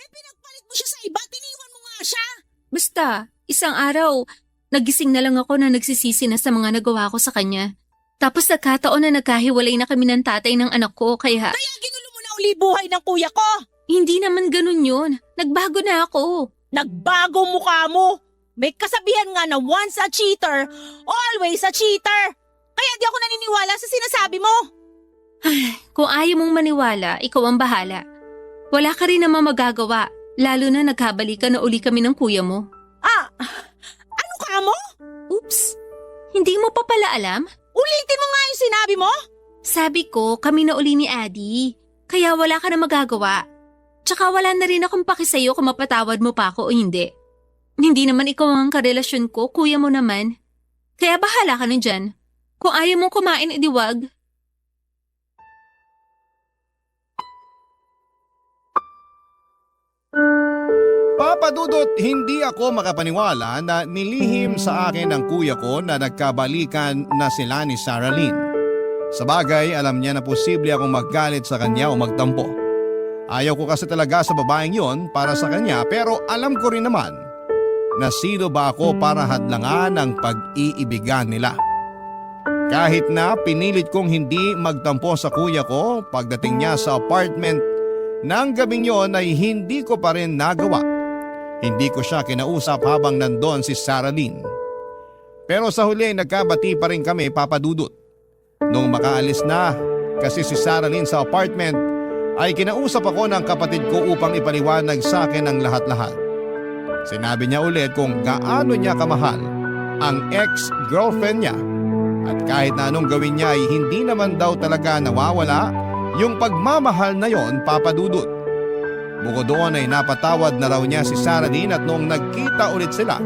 Pinagpalit mo siya sa iba, tiniwan mo nga siya. Basta, isang araw, nagising na lang ako na nagsisisi na sa mga nagawa ko sa kanya. Tapos nagkataon na nagkahiwalay na kami ng tatay ng anak ko kaya... Kaya ginulo mo na uli buhay ng kuya ko. Hindi naman ganun yun. Nagbago na ako. Nagbago mukha mo. May kasabihan nga na once a cheater, always a cheater. Kaya di ako naniniwala sa sinasabi mo. Kung ayaw mong maniwala, ikaw ang bahala. Wala ka rin naman magagawa, lalo na nagkabalikan na uli kami ng kuya mo. Ano ka mo? Oops! Hindi mo pa pala alam? Ulitin mo nga yung sinabi mo. Sabi ko, kami na uli ni Adi. Kaya wala ka na magagawa. Tsaka wala na rin akong paki sa'yo kung mapatawad mo pa ako o hindi. Hindi naman ikaw ang karelasyon ko, kuya mo naman. Kaya bahala ka na dyan. Kung ayaw mong kumain, edi wag. Papa Dudut, hindi ako makapaniwala na nilihim sa akin ng kuya ko na nagkabalikan na sila ni Sarah Lynn. Sa bagay, alam niya na posible akong maggalit sa kanya o magtampo. Ayaw ko kasi talaga sa babaeng yon para sa kanya, pero alam ko rin naman na sino ba ako para hadlangan ang pag-iibigan nila. Kahit na pinilit kong hindi magtampo sa kuya ko pagdating niya sa apartment ng gabing yon ay hindi ko pa rin nagawa. Hindi ko siya kinausap habang nandun si Sarah Lynn. Pero sa huli nagkabati pa rin kami, Papa Dudut. Nung makaalis na kasi si Sarah Lynn sa apartment ay kinausap ako ng kapatid ko upang ipaliwanag sa akin ang lahat-lahat. Sinabi niya ulit kung gaano niya kamahal ang ex-girlfriend niya at kahit na anong gawin niya ay hindi naman daw talaga nawawala yung pagmamahal na yon, Papa Dudut. Bukod doon ay napatawad na raw niya si Sarah Lynn at noong nagkita ulit sila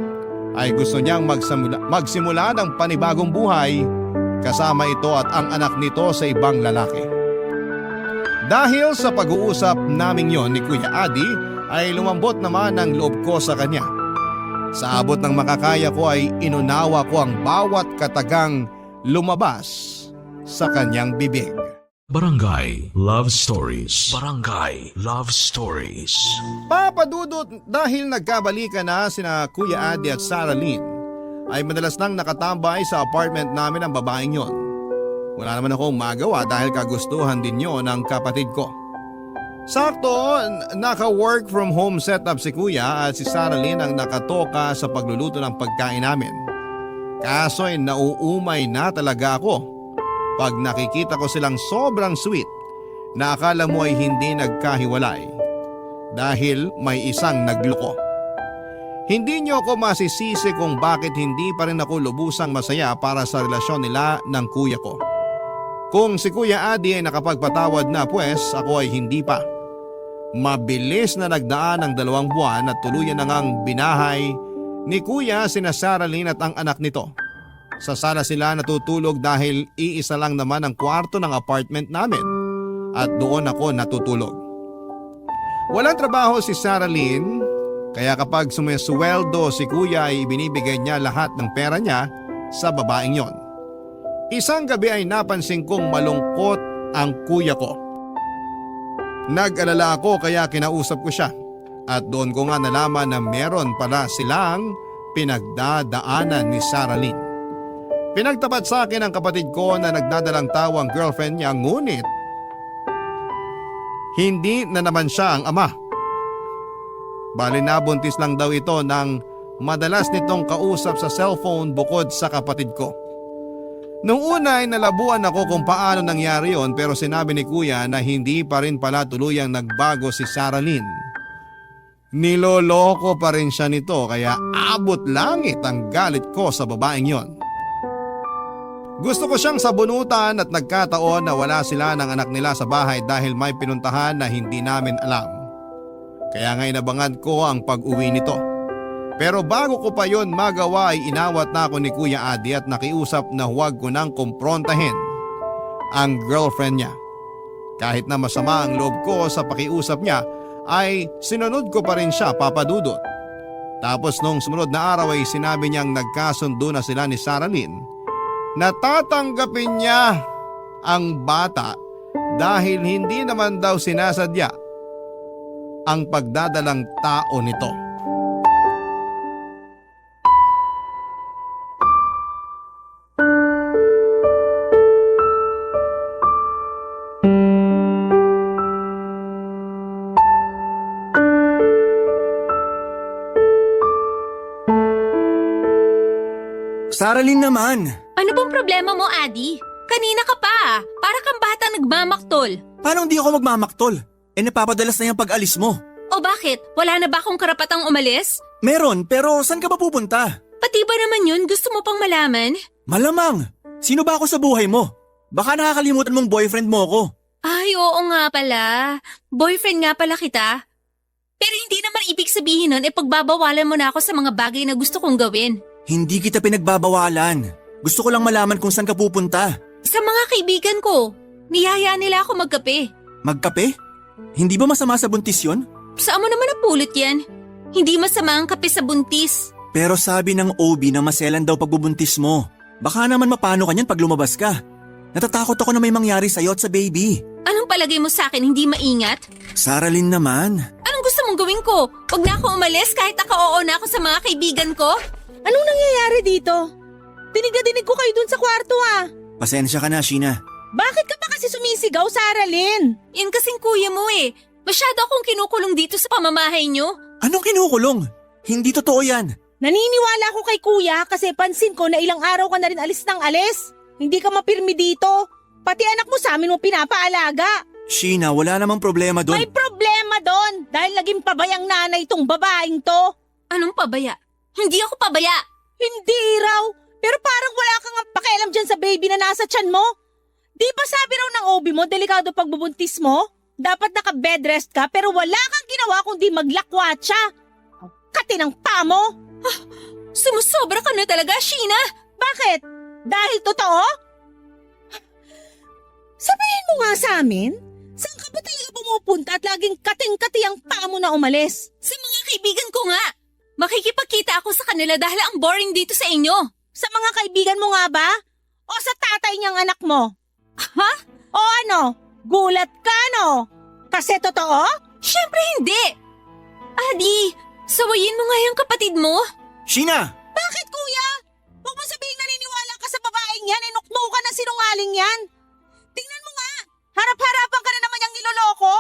ay gusto niyang magsimula ng panibagong buhay kasama ito at ang anak nito sa ibang lalaki. Dahil sa pag-uusap naming yon ni Kuya Adi ay lumambot naman ang loob ko sa kanya. Sa abot ng makakaya ko ay inunawa ko ang bawat katagang lumabas sa kanyang bibig. Barangay Love Stories. Barangay Love Stories. Papa Dudut, dahil nagkabalikan na sina Kuya Adi at Sarah Lynn, ay madalas nang nakatambay sa apartment namin ang babaeng yon. Wala naman akong magawa dahil kagustuhan din yon ng kapatid ko. Sakto, naka-work from home setup si Kuya at si Sarah Lynn ang nakatoka sa pagluluto ng pagkain namin. Kaso ay nauumay na talaga ako pag nakikita ko silang sobrang sweet na akala mo ay hindi nagkahiwalay dahil may isang nagloko. Hindi niyo ako masisisi kung bakit hindi pa rin ako lubusang masaya para sa relasyon nila ng kuya ko. Kung si Kuya Adi ay nakapagpatawad na, pues ako ay hindi pa. Mabilis na nagdaan ang 2 buwan at tuluyan na ngang binahay ni Kuya sina Sarah Lynn at ang anak nito. Sa sala sila natutulog dahil iisa lang naman ang kwarto ng apartment namin at doon ako natutulog. Walang trabaho si Sarah Lynn kaya kapag sumisweldo si Kuya ay binibigay niya lahat ng pera niya sa babaeng yon. Isang gabi ay napansin kong malungkot ang kuya ko. Nag-alala ako kaya kinausap ko siya at doon ko nga nalaman na meron pala silang pinagdadaanan ni Sarah Lynn. Pinagtapat sa akin ang kapatid ko na nagdadalang tawa ang girlfriend niya, ngunit hindi na naman siya ang ama. Bali nabuntis lang daw ito nang madalas nitong kausap sa cellphone bukod sa kapatid ko. Nung una ay nalabuan ako kung paano nangyari yon, pero sinabi ni Kuya na hindi pa rin pala tuluyang nagbago si Sarah Lynn. Niloloko pa rin siya nito kaya abot langit ang galit ko sa babaeng yon. Gusto ko siyang sabunutan at nagkataon na wala sila ng anak nila sa bahay dahil may pinuntahan na hindi namin alam. Kaya nga inabangan ko ang pag-uwi nito. Pero bago ko pa yon magawa ay inawat na ako ni Kuya Adi at nakiusap na huwag ko nang kumprontahin ang girlfriend niya. Kahit na masama ang loob ko sa pakiusap niya ay sinunod ko pa rin siya, Papa Dudut. Tapos nung sumunod na araw ay sinabi niyang nagkasundo na sila ni Sarah Lynn na tatanggapin niya ang bata dahil hindi naman daw sinasadya ang pagdadalang tao nito. Saraline naman! Ano bang problema mo, Adi? Kanina ka pa. Para kang batang nagmamaktol. Paano hindi ako magmamaktol? Napapadalas na yung pag-alis mo. O bakit? Wala na ba akong karapatang umalis? Meron, pero saan ka ba pupunta? Pati ba naman yun gusto mo pang malaman? Malamang! Sino ba ako sa buhay mo? Baka nakakalimutan mong boyfriend mo ko. Ay, oo nga pala. Boyfriend nga pala kita. Pero hindi naman ibig sabihin nun pagbabawalan mo na ako sa mga bagay na gusto kong gawin. Hindi kita pinagbabawalan. Gusto ko lang malaman kung saan ka pupunta. Sa mga kaibigan ko, niyaya nila ako magkape. Magkape? Hindi ba masama sa buntis yun? Saan mo naman napulot yan? Hindi masama ang kape sa buntis. Pero sabi ng OB na maselan daw pagbubuntis mo. Baka naman mapano ka niyan pag lumabas ka. Natatakot ako na may mangyari sa'yo at sa baby. Anong palagay mo sa akin, hindi maingat? Saraline naman. Anong gusto mong gawin ko? Huwag na ako umalis kahit naka-oo na ako sa mga kaibigan ko? Anong nangyayari dito? Dinig na dinig ko kayo dun sa kwarto Pasensya ka na, Sheena. Bakit ka pa kasi sumisigaw, Saralyn? Yan kasing kuya mo Masyado akong kinukulong dito sa pamamahay nyo. Anong kinukulong? Hindi totoo yan. Naniniwala ako kay kuya kasi pansin ko na ilang araw ka na rin alis ng alis. Hindi ka mapirmi dito. Pati anak mo sa amin mo pinapaalaga. Sheena, wala namang problema May doon. problema doon dahil naging pabayang nanay itong babaeng to. Anong pabaya? Hindi ako pabaya. Hindi raw. Pero parang wala kang pakialam dyan sa baby na nasa tiyan mo. Di ba sabi raw ng OB mo, delikado pagbubuntis mo? Dapat naka-bed rest ka pero wala kang ginawa kundi maglakwatsa. Ang kati ng pa mo. Sumusobra ka na talaga, Sheena. Bakit? Dahil totoo? Sabihin mo nga sa amin, saan ka ba talaga pumupunta at laging kating-kati ang pa mo na umalis? Sa mga kaibigan ko nga. Makikipagkita ako sa kanila dahil ang boring dito sa inyo. Sa mga kaibigan mo nga ba? O sa tatay niyang anak mo? Ha? O ano? Gulat ka no? Kasi totoo? Syempre hindi. Adi, sawayin mo nga yung kapatid mo. Sheena! Bakit kuya? Huwag mo sabihin naniniwala ka sa babaeng yan, inukno ka na sinungaling yan. Tingnan mo nga, harap-harapan ka na naman yung niloloko.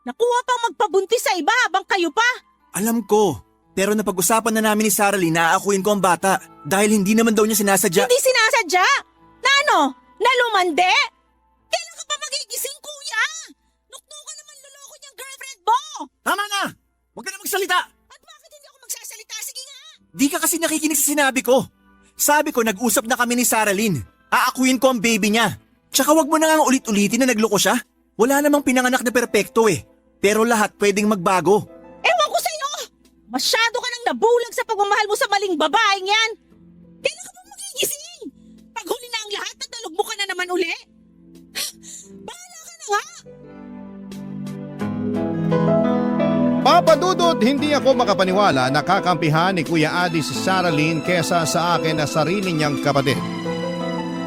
Nakuha pang magpabuntis sa iba habang kayo pa. Alam ko. Pero napag-usapan na namin ni Saraline na aakuin ko ang bata dahil hindi naman daw niya sinasadya. Hindi sinasadya? Na ano? Nalumande? Kailan ka pa magigising kuya? Nukno ka naman loloko niyang girlfriend mo. Tama na! Huwag ka na magsalita! At bakit hindi ako magsasalita? Sige nga. Di ka kasi nakikinig sa sinabi ko. Sabi ko nag-usap na kami ni Saraline. Aakuin ko ang baby niya. Tsaka wag mo na nga ulit-ulitin na nagloko siya. Wala namang pinanganak na perpekto Pero lahat pwedeng magbago. Ewan ko sa'yo! Masyado ka nang nabulag sa pagmamahal mo sa maling babaeng yan! Kailan ka pa magigising? Pag huli na ang lahat, nadalog mo ka na naman uli? Bahala ka na nga! Papa Dudut, hindi ako makapaniwala na kakampihan ni Kuya Adi si Saraline kesa sa akin na sarili niyang kapatid.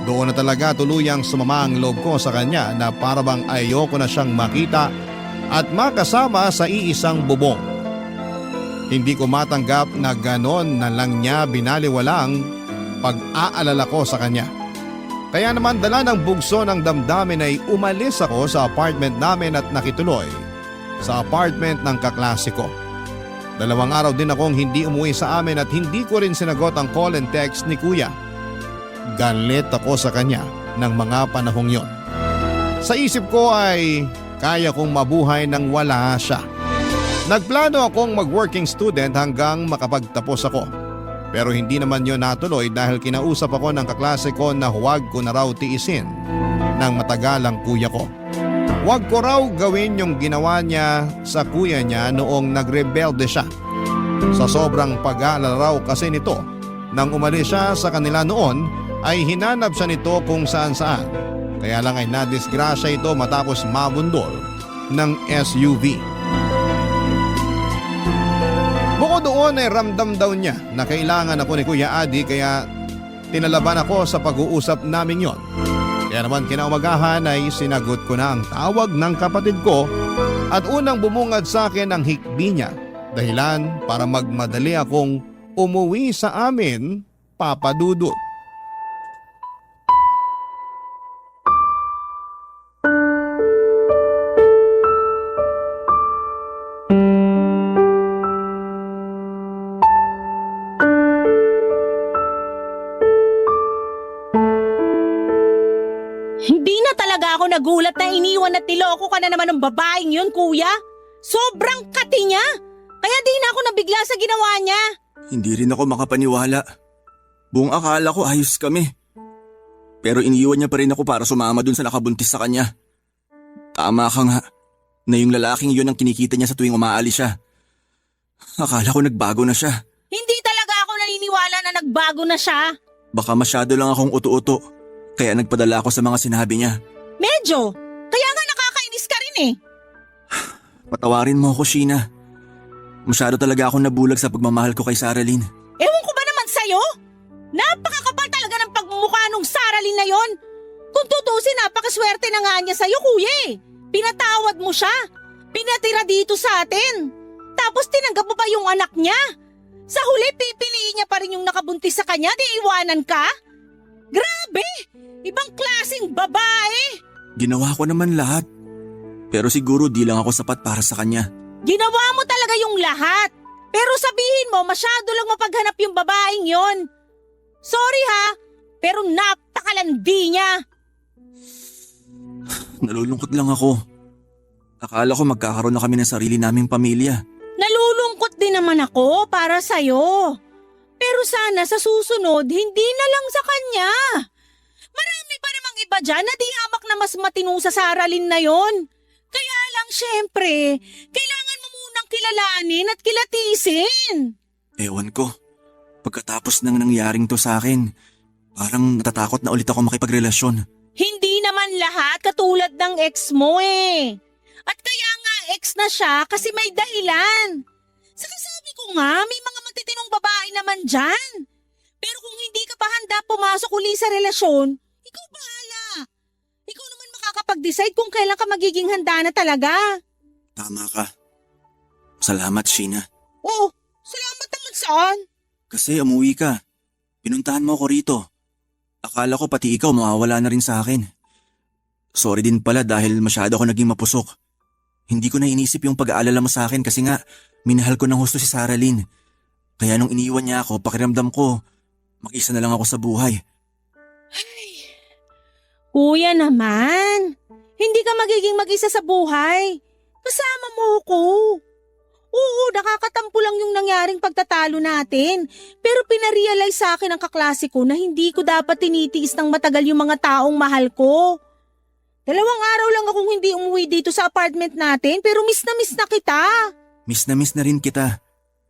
Doon na talaga tuluyang sumama ang loob ko sa kanya na parabang ayoko na siyang makita at makasama sa iisang bubong. Hindi ko matanggap na ganon na lang niya binaliwalang pag-aalala ko sa kanya. Kaya naman dala ng bugso ng damdamin ay umalis ako sa apartment namin at nakituloy sa apartment ng kaklase ko. 2 araw din akong hindi umuwi sa amin at hindi ko rin sinagot ang call and text ni Kuya. Galit ako sa kanya ng mga panahong yon. Sa isip ko ay kaya kong mabuhay nang wala siya. Nagplano akong mag-working student hanggang makapagtapos ako. Pero hindi naman yon natuloy dahil kinausap ako ng kaklase ko na huwag ko na raw tiisin ng matagalang kuya ko. Huwag ko raw gawin yung ginawa niya sa kuya niya noong nagrebelde siya. Sa sobrang pag-aalala raw kasi nito, nang umalis siya sa kanila noon ay hinanap siya nito kung saan saan. Kaya lang ay nadisgrasya ito matapos mabundol ng SUV. Bukod doon ay ramdam daw niya na kailangan ako ni Kuya Adi kaya tinalaban ako sa pag-uusap namin yon. Kaya naman kinaumagahan ay sinagot ko na ang tawag ng kapatid ko at unang bumungad sa akin ang hikbi niya. Dahilan para magmadali akong umuwi sa amin, Papa Dudut. Hindi na talaga ako nagulat na iniwan at niloko ka na naman ng babaeng yun, kuya. Sobrang kati niya. Kaya di na ako nabigla sa ginawa niya. Hindi rin ako makapaniwala. Buong akala ko ayos kami. Pero iniwan niya pa rin ako para sumama dun sa nakabuntis sa kanya. Tama ka nga, na yung lalaking yun ang kinikita niya sa tuwing umaalis siya. Akala ko nagbago na siya. Hindi talaga ako naniniwala na nagbago na siya. Baka masyado lang akong uto-uto, kaya nagpadala ako sa mga sinabi niya. Medyo. Kaya nga nakakainis ka rin eh. Patawarin mo ako, Sheena. Masyado talaga akong nabulag sa pagmamahal ko kay Saralyn. Ewan ko ba naman sa'yo? Napakakapal talaga ng pagmumukha nung Saralyn na yon. Kung tutusin, napakaswerte na nga niya sa'yo, kuya eh. Pinatawad mo siya. Pinatira dito sa atin. Tapos tinanggap mo pa yung anak niya. Sa huli, pipiliin niya pa rin yung nakabuntis sa kanya, di iwanan ka? Grabe! Ibang klaseng babae! Ginawa ko naman lahat. Pero siguro di lang ako sapat para sa kanya. Ginawa mo talaga yung lahat. Pero sabihin mo, masyado lang mapaghanap yung babaeng yon. Sorry ha, pero napakalandi niya. Nalulungkot lang ako. Akala ko magkakaroon na kami ng sarili naming pamilya. Nalulungkot din naman ako para sa'yo. Pero sana sa susunod, hindi na lang sa kanya. Marami pa namang iba dyan na di hamak na mas matino sa Saralyn na yon. Kaya lang syempre, kailangan mo munang kilalanin at kilatisin. Ewan ko. Pagkatapos ng nangyaring to sa akin, parang natatakot na ulit ako makipagrelasyon. Hindi naman lahat katulad ng ex mo eh. At kaya nga ex na siya kasi may dahilan. Saka sabi ko nga, may mga matitinong babae naman dyan. Pero kung hindi ka pa handa pumasok uli sa relasyon, ikaw bahala. Ikaw naman makakapag-decide kung kailan ka magiging handa na talaga. Tama ka. Salamat, Sheena. Oh, salamat naman saan? Kasi umuwi ka. Pinuntahan mo ako rito. Akala ko pati ikaw mawawala na rin sa akin. Sorry din pala dahil masyado ako naging mapusok. Hindi ko na inisip yung pag-aalala mo sa akin kasi nga minahal ko ng husto si Saralyn. Kaya nung iniwan niya ako, pakiramdam ko, mag-isa na lang ako sa buhay. Kuya naman, hindi ka magiging mag-isa sa buhay. Kasama mo ko. Oo, nakakatampo lang yung nangyaring pagtatalo natin. Pero pinarealize sa akin ng kaklase ko na hindi ko dapat tinitiis ng matagal yung mga taong mahal ko. 2 araw lang akong hindi umuwi dito sa apartment natin pero miss na kita. Miss na rin kita.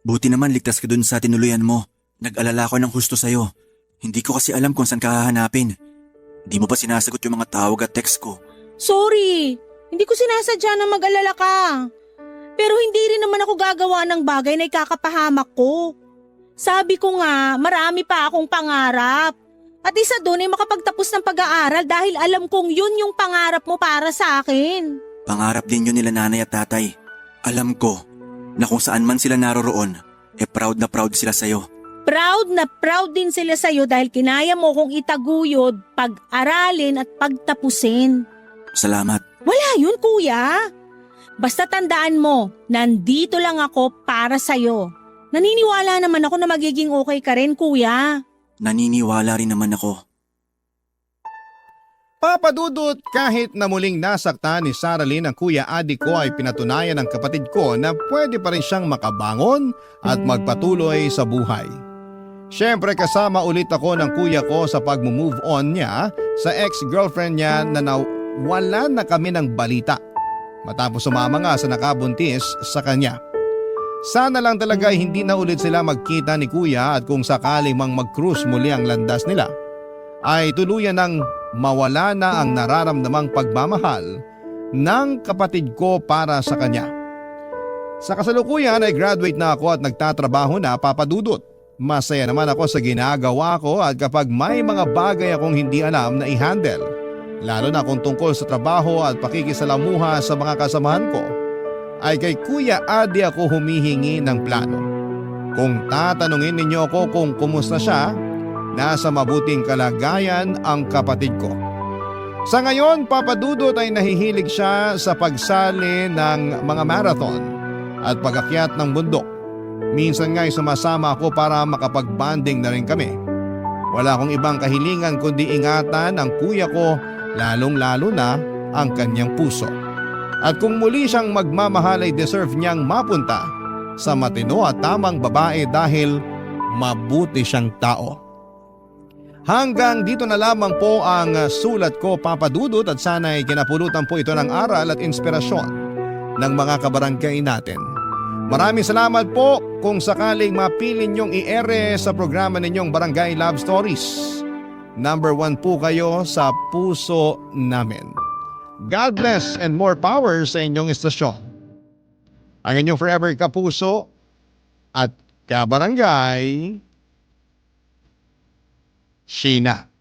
Buti naman ligtas ka dun sa tinuluyan mo. Nag-alala ko ng husto sa'yo. Hindi ko kasi alam kung saan ka hahanapin. Di mo pa sinasagot yung mga tawag at text ko. Sorry, hindi ko sinasadya na mag-alala ka. Pero hindi rin naman ako gagawa ng bagay na ikakapahamak ko. Sabi ko nga, marami pa akong pangarap. At isa doon ay makapagtapos ng pag-aaral dahil alam kong yun yung pangarap mo para sa akin. Pangarap din yun nila nanay at tatay. Alam ko na kung saan man sila naroroon, proud na proud sila sa'yo. Proud na proud din sila sa'yo dahil kinaya mo kong itaguyod, pag-aralin at pagtapusin. Salamat. Wala yun, kuya. Basta tandaan mo, nandito lang ako para sa'yo. Naniniwala naman ako na magiging okay ka rin, kuya. Naniniwala rin naman ako. Papadudot, kahit na muling nasaktan ni Saralyn ang kuya Adi ko ay pinatunayan ng kapatid ko na pwede pa rin siyang makabangon at magpatuloy sa buhay. Siyempre kasama ulit ako ng kuya ko sa pag-move on niya sa ex-girlfriend niya na wala na kami ng balita matapos sumama nga sa nakabuntis sa kanya. Sana lang talaga hindi na ulit sila magkita ni kuya at kung sakaling mang mag-cruise muli ang landas nila ay tuluyan ng mawala na ang nararamdamang pagmamahal ng kapatid ko para sa kanya. Sa kasalukuyan ay graduate na ako at nagtatrabaho na, papadudot. Masaya naman ako sa ginagawa ko at kapag may mga bagay akong hindi alam na i-handle, lalo na kung tungkol sa trabaho at pakikisalamuha sa mga kasamahan ko, ay kay Kuya Adi ako humihingi ng plano. Kung tatanungin ninyo ako kung kumusta siya, nasa mabuting kalagayan ang kapatid ko. Sa ngayon, papadudot ay nahihilig siya sa pagsali ng mga marathon at pag-akyat ng bundok. Minsan nga'y sumasama ako para makapag-bonding na rin kami. Wala akong ibang kahilingan kundi ingatan ang kuya ko lalong-lalo na ang kanyang puso. At kung muli siyang magmamahal ay deserve niyang mapunta sa matino at tamang babae dahil mabuti siyang tao. Hanggang dito na lamang po ang sulat ko, Papa Dudut, at sana'y kinapulutan po ito ng aral at inspirasyon ng mga kabarangay natin. Maraming salamat po kung sakaling mapili niyong i-ere sa programa ninyong Barangay Love Stories. Number 1 po kayo sa puso namin. God bless and more power sa inyong istasyon. Ang inyong forever kapuso at kabarangay, Sheena.